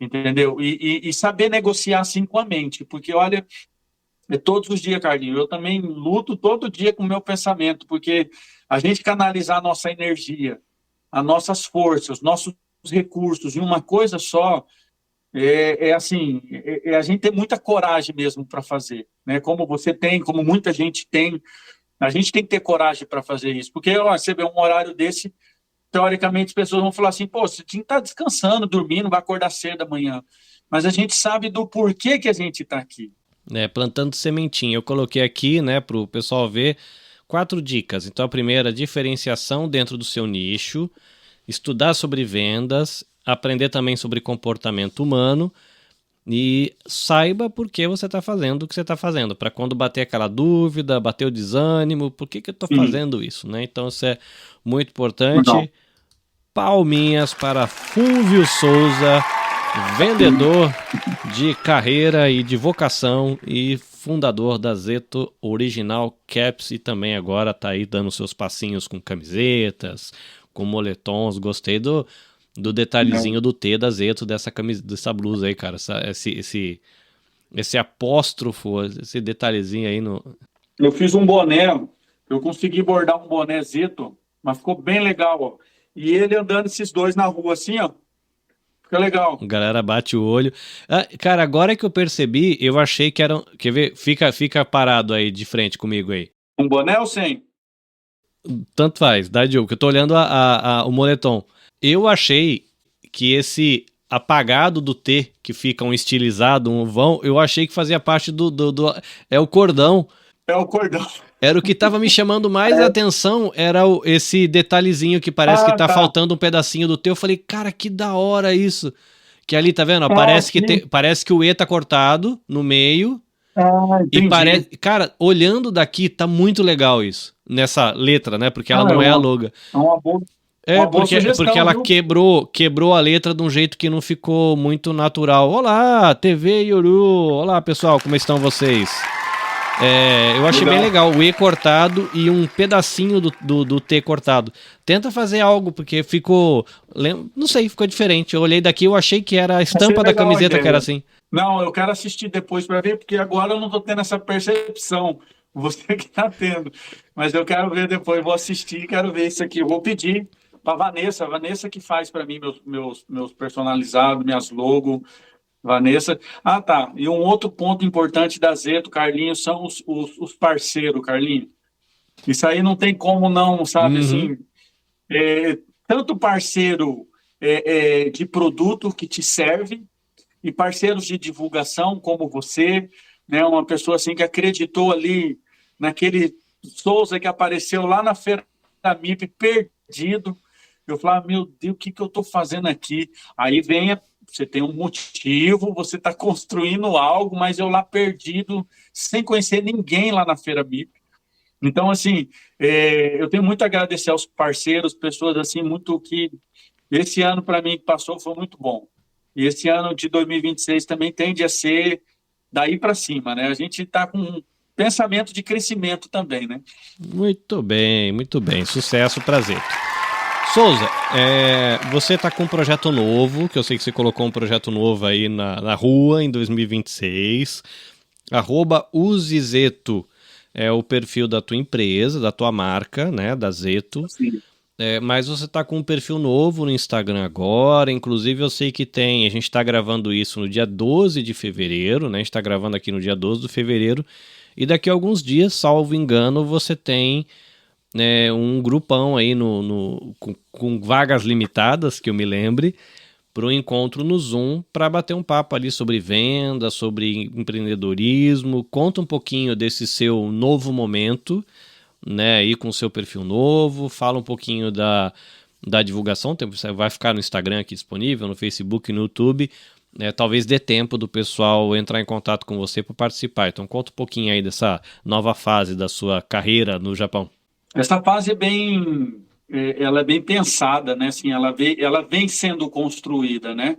Entendeu? E saber negociar assim com a mente, porque olha, todos os dias, Carlinhos, eu também luto todo dia com o meu pensamento, porque a gente canalizar a nossa energia, as nossas forças, os nossos recursos em uma coisa só, assim, a gente tem muita coragem mesmo para fazer, né? Como você tem, como muita gente tem, a gente tem que ter coragem para fazer isso, porque ó, você vê um horário desse, teoricamente as pessoas vão falar assim, pô, você tinha que estar descansando, dormindo, vai acordar cedo amanhã. Mas a gente sabe do porquê que a gente está aqui. Plantando sementinha. Eu coloquei aqui, né, para o pessoal ver 4 dicas. Então, a primeira, diferenciação dentro do seu nicho, estudar sobre vendas, aprender também sobre comportamento humano e saiba por que você está fazendo o que você está fazendo, para quando bater aquela dúvida, bater o desânimo, por que eu estou Sim, fazendo isso, né? Então, isso é muito não. importante. Palminhas para Fúvio Souza, Sim, vendedor de carreira e de vocação e fundador da Zeto Original Caps e também agora tá aí dando seus passinhos com camisetas, com moletons. Gostei do não. detalhezinho do T da Zeto dessa blusa aí, cara. esse apóstrofo, esse detalhezinho aí no... Eu fiz um boné, eu consegui bordar um boné Zeto, mas ficou bem legal, ó. E ele andando esses dois na rua assim, ó, fica legal. A galera bate o olho. Ah, cara, agora que eu percebi, eu achei que era... Quer ver? Fica parado aí, de frente comigo aí. Um boné ou sem? Tanto faz, dá Diogo, que eu tô olhando o moletom. Eu achei que esse apagado do T, que fica um estilizado, um vão, eu achei que fazia parte é o cordão. É o cordão. Era o que tava me chamando mais a atenção, era esse detalhezinho que parece que tá faltando um pedacinho do T. Eu falei, cara, que da hora isso. Que ali, tá vendo? Parece que o E tá cortado no meio. Entendi. E parece... Cara, olhando daqui, tá muito legal isso. Nessa letra, né? Porque ela não é a logo. É uma boa. Porque ela quebrou a letra de um jeito que não ficou muito natural. Olá, TV Yoru. Olá, pessoal, como estão vocês? Eu achei bem legal, o E cortado e um pedacinho do T cortado. Tenta fazer algo, porque ficou... Não sei, ficou diferente. Eu olhei daqui, eu achei que era a estampa da camiseta que era assim. Não, eu quero assistir depois para ver, porque agora eu não tô tendo essa percepção. Você que tá tendo. Mas eu quero ver depois, vou assistir, quero ver isso aqui. Eu vou pedir para a Vanessa que faz para mim meus personalizados, minhas logos. Vanessa. Ah, tá. E um outro ponto importante da Zeto, Carlinhos, são os parceiros, Carlinhos. Isso aí não tem como não, sabe? Assim, tanto parceiro de produto que te serve e parceiros de divulgação, como você, né? Uma pessoa assim que acreditou ali naquele Souza que apareceu lá na feira da MIP, perdido. Eu falava, meu Deus, o que eu estou fazendo aqui? Aí você tem um motivo, você está construindo algo, mas eu lá perdido, sem conhecer ninguém lá na Feira MIP. Então, assim, eu tenho muito a agradecer aos parceiros, pessoas assim, muito que esse ano para mim que passou foi muito bom. E esse ano de 2026 também tende a ser daí para cima, né? A gente está com um pensamento de crescimento também, né? Muito bem, muito bem. Sucesso, prazer. Souza, você tá com um projeto novo, que eu sei que você colocou um projeto novo aí na rua em 2026. @usezeto é o perfil da tua empresa, da tua marca, né, da Zeto. Sim. Mas você tá com um perfil novo no Instagram agora, inclusive eu sei que a gente tá gravando isso no dia 12 de fevereiro, né, a gente tá gravando aqui no dia 12 de fevereiro, e daqui a alguns dias, salvo engano, você tem um grupão aí com vagas limitadas, que eu me lembre, para um encontro no Zoom para bater um papo ali sobre venda, sobre empreendedorismo. Conta um pouquinho desse seu novo momento, né, aí com o seu perfil novo, fala um pouquinho da divulgação, você vai ficar no Instagram aqui disponível, no Facebook, no YouTube, talvez dê tempo do pessoal entrar em contato com você para participar. Então conta um pouquinho aí dessa nova fase da sua carreira no Japão. Essa fase ela é bem pensada, né? Assim, ela vem sendo construída, né?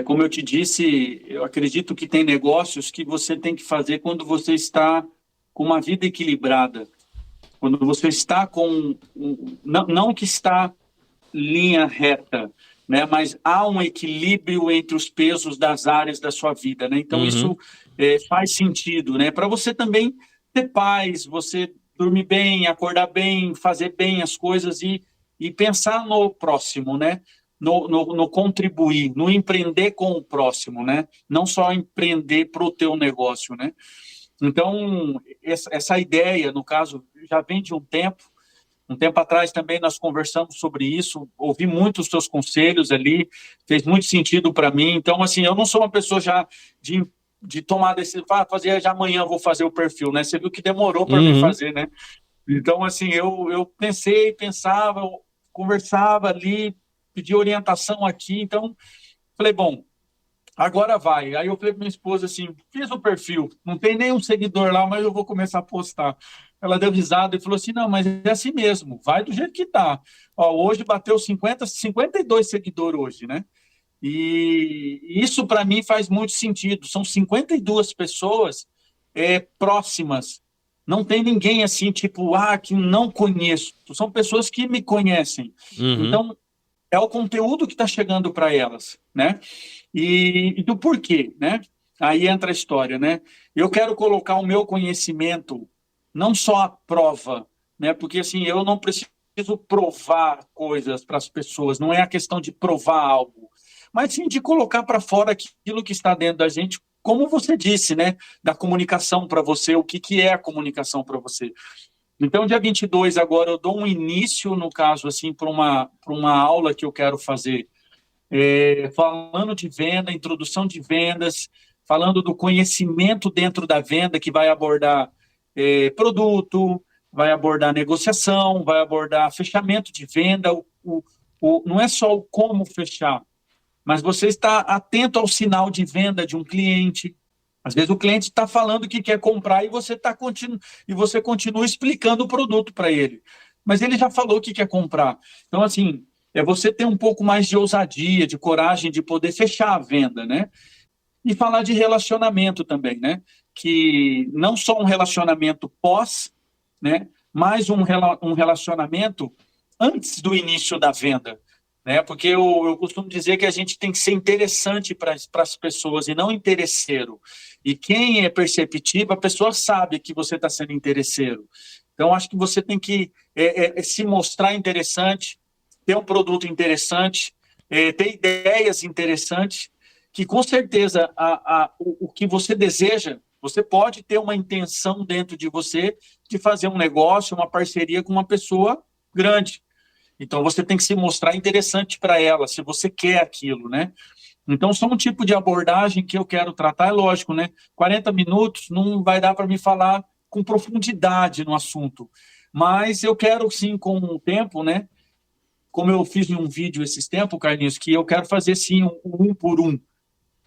Como eu te disse, eu acredito que tem negócios que você tem que fazer quando você está com uma vida equilibrada, quando você está não que está linha reta, né? Mas há um equilíbrio entre os pesos das áreas da sua vida, né? Então isso faz sentido, né? Para você também ter paz, você dormir bem, acordar bem, fazer bem as coisas e pensar no próximo, né? No contribuir, no empreender com o próximo, né? Não só empreender para o teu negócio, né? Então, essa ideia, no caso, já vem de um tempo. Um tempo atrás também nós conversamos sobre isso, ouvi muito os teus conselhos ali, fez muito sentido para mim. Então, assim, eu não sou uma pessoa já de tomar decisão, fazer já amanhã vou fazer o perfil, né? Você viu que demorou para mim fazer, né? Então, assim, eu pensava, eu conversava ali, pedi orientação aqui, então falei, bom, agora vai. Aí eu falei para minha esposa assim, fiz o perfil, não tem nenhum seguidor lá, mas eu vou começar a postar. Ela deu risada e falou assim, não, mas é assim mesmo, vai do jeito que tá. Ó, hoje bateu 52 seguidores hoje, né? E isso para mim faz muito sentido. São 52 pessoas próximas. Não tem ninguém assim, tipo, que não conheço. São pessoas que me conhecem. Então, é o conteúdo que está chegando para elas, né? E do porquê, né? aí entra a história, né? Eu quero colocar o meu conhecimento não só à prova, né? Porque assim, eu não preciso provar coisas para as pessoas, não é a questão de provar algo, mas sim de colocar para fora aquilo que está dentro da gente, como você disse, né? Da comunicação para você, o que, que é a comunicação para você. Então, dia 22 agora, eu dou um início, no caso, assim, para uma aula que eu quero fazer, falando de venda, introdução de vendas, falando do conhecimento dentro da venda, que vai abordar produto, vai abordar negociação, vai abordar fechamento de venda, não é só o como fechar, mas você está atento ao sinal de venda de um cliente. Às vezes o cliente está falando que quer comprar e você continua explicando o produto para ele. Mas ele já falou que quer comprar. Então, assim, é você ter um pouco mais de ousadia, de coragem de poder fechar a venda, né? E falar de relacionamento também, né? Que não só um relacionamento pós, né? Mas um relacionamento antes do início da venda, né? Porque eu costumo dizer que a gente tem que ser interessante para as pessoas e não interesseiro. E quem é perceptivo, a pessoa sabe que você está sendo interesseiro. Então, acho que você tem que se mostrar interessante, ter um produto interessante, ter ideias interessantes, que com certeza o que você deseja, você pode ter uma intenção dentro de você de fazer um negócio, uma parceria com uma pessoa grande. Então, você tem que se mostrar interessante para ela, se você quer aquilo, né? Então, só um tipo de abordagem que eu quero tratar, é lógico, né? 40 minutos não vai dar para me falar com profundidade no assunto, mas eu quero, sim, com o tempo, né? Como eu fiz em um vídeo esses tempos, Carlinhos, que eu quero fazer, sim, um por um,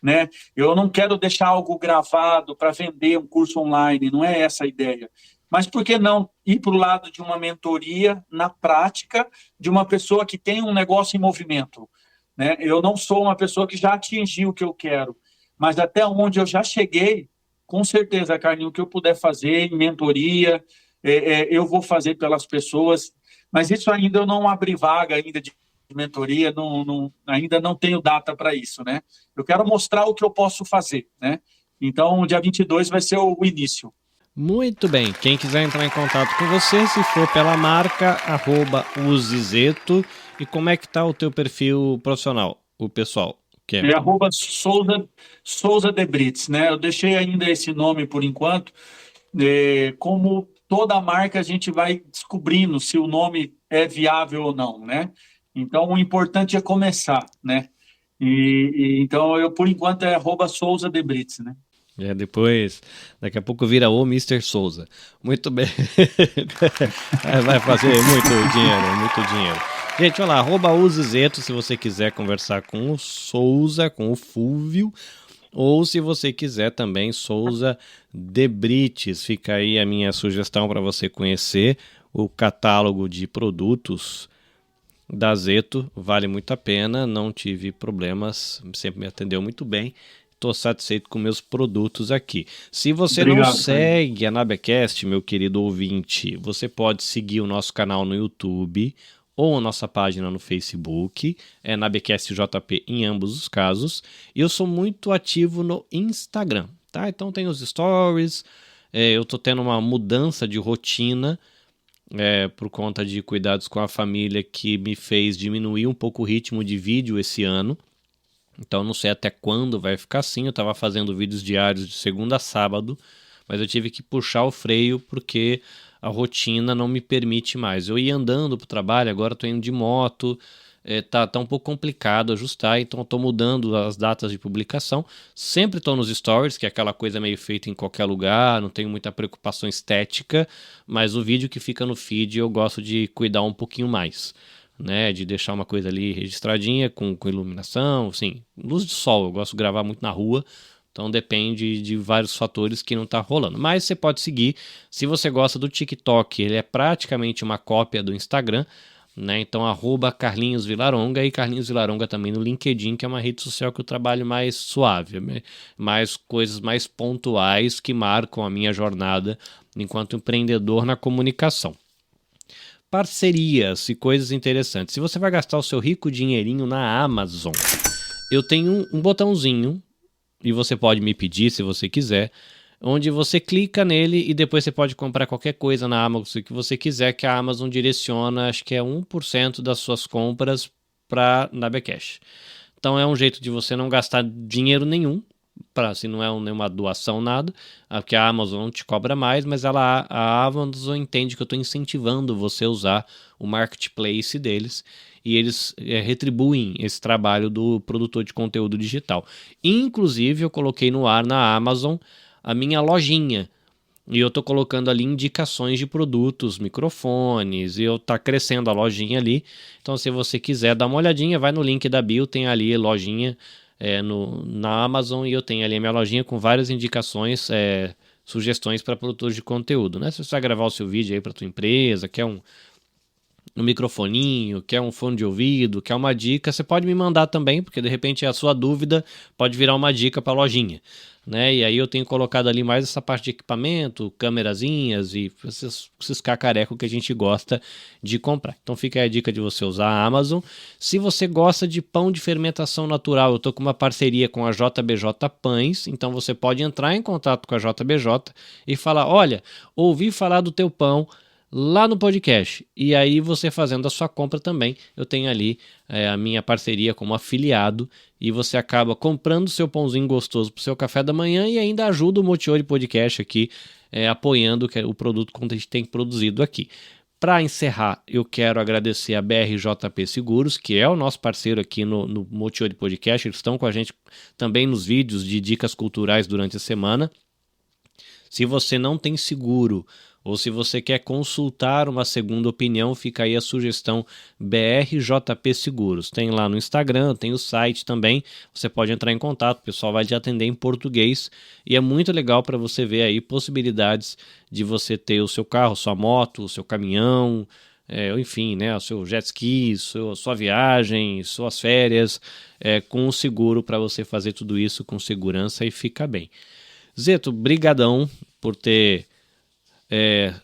né? Eu não quero deixar algo gravado para vender um curso online, não é essa a ideia. Mas por que não ir para o lado de uma mentoria na prática de uma pessoa que tem um negócio em movimento, né? Eu não sou uma pessoa que já atingiu o que eu quero, mas até onde eu já cheguei, com certeza, Carlinhos, o que eu puder fazer em mentoria, eu vou fazer pelas pessoas, mas isso ainda eu não abri vaga ainda de mentoria, ainda não tenho data para isso, né? Eu quero mostrar o que eu posso fazer, né? Então, o dia 22 vai ser o início. Muito bem, quem quiser entrar em contato com você, se for pela marca, @uzizeto. E como é que tá o teu perfil profissional, o pessoal? Que é Souza de Brits, né? Eu deixei ainda esse nome por enquanto. Como toda marca, a gente vai descobrindo se o nome é viável ou não, né? Então, o importante é começar, né? Então, eu, por enquanto, é @Souza de Brits, né? Depois, daqui a pouco vira o Mr. Souza. Muito bem. Vai fazer muito dinheiro, muito dinheiro. Gente, olha lá, @uzizeto se você quiser conversar com o Souza, com o Fúvio, ou se você quiser também, Souza de Brites. Fica aí a minha sugestão para você conhecer o catálogo de produtos da Zeto, vale muito a pena, não tive problemas, sempre me atendeu muito bem. Estou satisfeito com meus produtos aqui. Se você Obrigado, não segue a Nabecast, meu querido ouvinte, você pode seguir o nosso canal no YouTube ou a nossa página no Facebook, é Nabecast JP em ambos os casos. E eu sou muito ativo no Instagram, tá? Então tem os stories, eu estou tendo uma mudança de rotina por conta de cuidados com a família que me fez diminuir um pouco o ritmo de vídeo esse ano. Então não sei até quando vai ficar assim. Eu estava fazendo vídeos diários de segunda a sábado, mas eu tive que puxar o freio porque a rotina não me permite mais. Eu ia andando para o trabalho, agora estou indo de moto, tá um pouco complicado ajustar, então estou mudando as datas de publicação. Sempre estou nos stories, que é aquela coisa meio feita em qualquer lugar, não tenho muita preocupação estética, mas o vídeo que fica no feed eu gosto de cuidar um pouquinho mais, né, de deixar uma coisa ali registradinha com iluminação, assim, luz de sol, eu gosto de gravar muito na rua, então depende de vários fatores que não tá rolando, mas você pode seguir. Se você gosta do TikTok, ele é praticamente uma cópia do Instagram, né, então @Carlinhos Vilaronga, e Carlinhos Vilaronga também no LinkedIn, que é uma rede social que eu trabalho mais suave, mais coisas mais pontuais que marcam a minha jornada enquanto empreendedor na comunicação. Parcerias e coisas interessantes. Se você vai gastar o seu rico dinheirinho na Amazon, eu tenho um botãozinho e você pode me pedir se você quiser, onde você clica nele e depois você pode comprar qualquer coisa na Amazon que você quiser, que a Amazon direciona, acho que é 1% das suas compras para Nabecash. Então é um jeito de você não gastar dinheiro nenhum, assim, não é nenhuma doação, nada, porque a Amazon não te cobra mais, mas a Amazon entende que eu estou incentivando você a usar o marketplace deles, e eles retribuem esse trabalho do produtor de conteúdo digital. Inclusive, eu coloquei no ar na Amazon a minha lojinha, e eu tô colocando ali indicações de produtos, microfones, e eu tá crescendo a lojinha ali. Então, se você quiser dar uma olhadinha, vai no link da bio, tem ali lojinha na Amazon, e eu tenho ali a minha lojinha com várias indicações, sugestões para produtores de conteúdo, né? Se você vai gravar o seu vídeo aí para tua empresa, quer um microfoninho, quer um fone de ouvido, quer uma dica, você pode me mandar também, porque de repente a sua dúvida pode virar uma dica para a lojinha, né? E aí eu tenho colocado ali mais essa parte de equipamento, câmerazinhas e esses cacarecos que a gente gosta de comprar. Então fica aí a dica de você usar a Amazon. Se você gosta de pão de fermentação natural, eu tô com uma parceria com a JBJ Pães, então você pode entrar em contato com a JBJ e falar: olha, ouvi falar do teu pão lá no podcast, e aí você fazendo a sua compra também, eu tenho ali a minha parceria como afiliado, e você acaba comprando seu pãozinho gostoso pro seu café da manhã e ainda ajuda o Motiori Podcast aqui, apoiando o produto que a gente tem produzido aqui. Para encerrar, eu quero agradecer a BRJP Seguros, que é o nosso parceiro aqui no Motiori Podcast. Eles estão com a gente também nos vídeos de dicas culturais durante a semana. Se você não tem seguro, ou se você quer consultar uma segunda opinião, fica aí a sugestão BRJP Seguros. Tem lá no Instagram, tem o site também, você pode entrar em contato, o pessoal vai te atender em português, e é muito legal para você ver aí possibilidades de você ter o seu carro, sua moto, o seu caminhão, enfim, né, o seu jet ski, sua viagem, suas férias, com o seguro para você fazer tudo isso com segurança e ficar bem. Zeto, brigadão por ter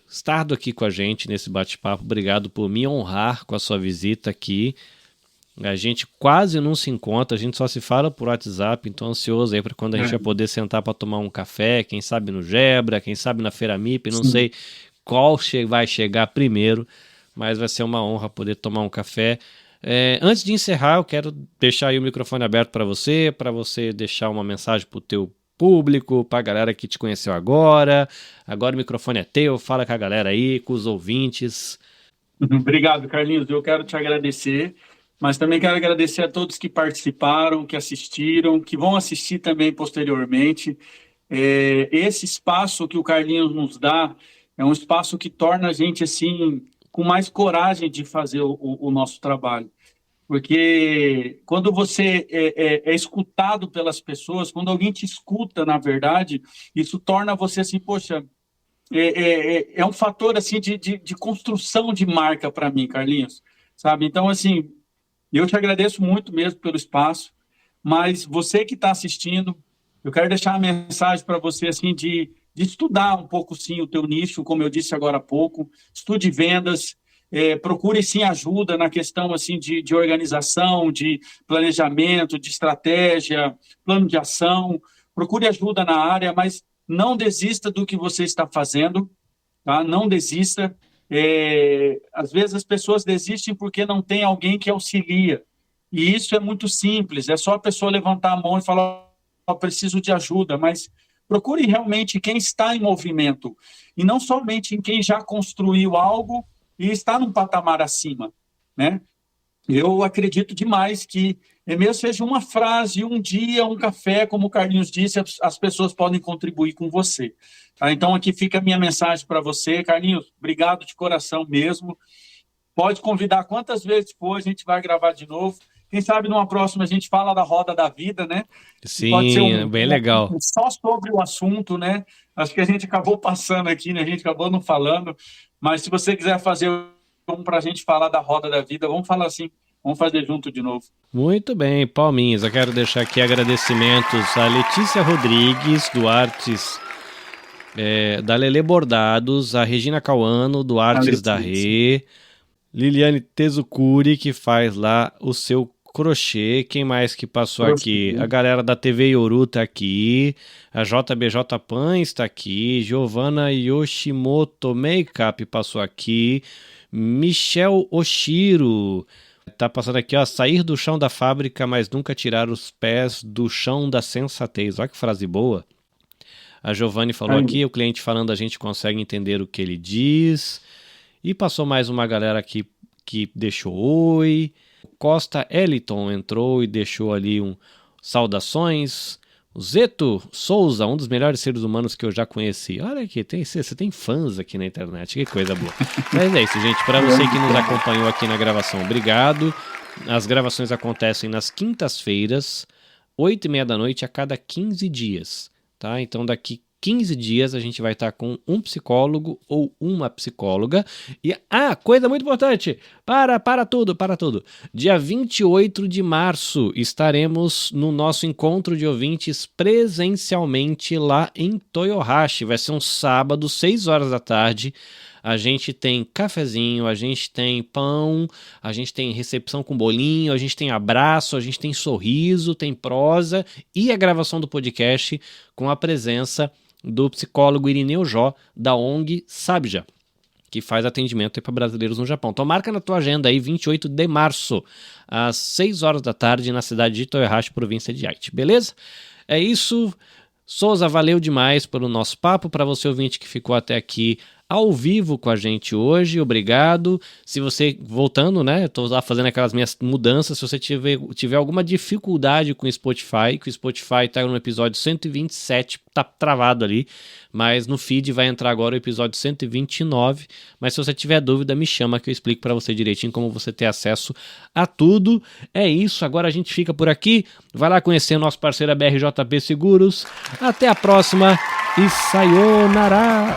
estado aqui com a gente nesse bate-papo. Obrigado por me honrar com a sua visita aqui. A gente quase não se encontra, a gente só se fala por WhatsApp, então ansioso aí para quando a gente vai poder sentar para tomar um café, quem sabe no Gebra, quem sabe na Feira MIP, não sei qual vai chegar primeiro, mas vai ser uma honra poder tomar um café. Antes de encerrar, eu quero deixar aí o microfone aberto para você deixar uma mensagem para o teu público, para a galera que te conheceu agora o microfone é teu, fala com a galera aí, com os ouvintes. Obrigado, Carlinhos, eu quero te agradecer, mas também quero agradecer a todos que participaram, que assistiram, que vão assistir também posteriormente. Esse espaço que o Carlinhos nos dá é um espaço que torna a gente assim com mais coragem de fazer o nosso trabalho. Porque quando você é escutado pelas pessoas, quando alguém te escuta, na verdade, isso torna você assim, poxa, é um fator assim de construção de marca para mim, Carlinhos, sabe? Então, assim, eu te agradeço muito mesmo pelo espaço, mas você que está assistindo, eu quero deixar uma mensagem para você assim de estudar um pouco sim o teu nicho, como eu disse agora há pouco, estude vendas. Procure sim ajuda na questão assim de organização, de planejamento, de estratégia, plano de ação. Procure ajuda na área, mas não desista do que você está fazendo, tá? Não desista. Às vezes as pessoas desistem porque não tem alguém que auxilia. E isso é muito simples, é só a pessoa levantar a mão e falar: oh, preciso de ajuda, mas procure realmente quem está em movimento, e não somente em quem já construiu algo e está num patamar acima, né? Eu acredito demais que, mesmo seja uma frase, um dia, um café, como o Carlinhos disse, as pessoas podem contribuir com você. Tá? Então, aqui fica a minha mensagem para você. Carlinhos, obrigado de coração mesmo. Pode convidar quantas vezes for, a gente vai gravar de novo. Quem sabe numa próxima a gente fala da roda da vida, né? Sim, pode ser bem legal. Só sobre o assunto, né? Acho que a gente acabou passando aqui, né? A gente acabou não falando. Mas se você quiser fazer para a gente falar da roda da vida, vamos falar assim. Vamos fazer junto de novo. Muito bem, palminhas. Eu quero deixar aqui agradecimentos a Letícia Rodrigues, do Artes da Lelê Bordados, a Regina Cauano, do Artes da Rê, Liliane Tezucuri, que faz lá o seu Crochê, quem mais que passou aqui? A galera da TV Yoru tá aqui, a JBJ Pães tá aqui, Giovanna Yoshimoto Makeup passou aqui, Michel Oshiro tá passando aqui, ó, sair do chão da fábrica, mas nunca tirar os pés do chão da sensatez. Olha que frase boa. A Giovanni falou aqui, o cliente falando, a gente consegue entender o que ele diz. E passou mais uma galera aqui que deixou oi. Costa Eliton entrou e deixou ali saudações. O Zeto Souza, um dos melhores seres humanos que eu já conheci. Olha aqui, você tem fãs aqui na internet, que coisa boa. Mas é isso, gente, para você que nos acompanhou aqui na gravação, obrigado. As gravações acontecem nas quintas-feiras, 8h30 da noite a cada 15 dias, tá? Então daqui 15 dias a gente vai estar com um psicólogo ou uma psicóloga. E, coisa muito importante, para tudo. Dia 28 de março estaremos no nosso encontro de ouvintes presencialmente lá em Toyohashi. Vai ser um sábado, 6 horas da tarde. A gente tem cafezinho, a gente tem pão, a gente tem recepção com bolinho, a gente tem abraço, a gente tem sorriso, tem prosa e a gravação do podcast com a presença do psicólogo Irineu Jó, da ONG Sabja, que faz atendimento para brasileiros no Japão. Então marca na tua agenda aí, 28 de março, às 6 horas da tarde, na cidade de Toyohashi, província de Aichi. Beleza? É isso. Souza, valeu demais pelo nosso papo. Para você ouvinte que ficou até aqui ao vivo com a gente hoje, obrigado. Se você, voltando, né, estou lá fazendo aquelas minhas mudanças, se você tiver alguma dificuldade com o Spotify, que o Spotify está no episódio 127, tá travado ali, mas no feed vai entrar agora o episódio 129, mas se você tiver dúvida, me chama que eu explico para você direitinho como você ter acesso a tudo. É isso, agora a gente fica por aqui, vai lá conhecer o nosso parceiro BRJP Seguros, até a próxima e sayonara!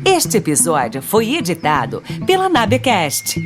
Este episódio foi editado pela Nabecast.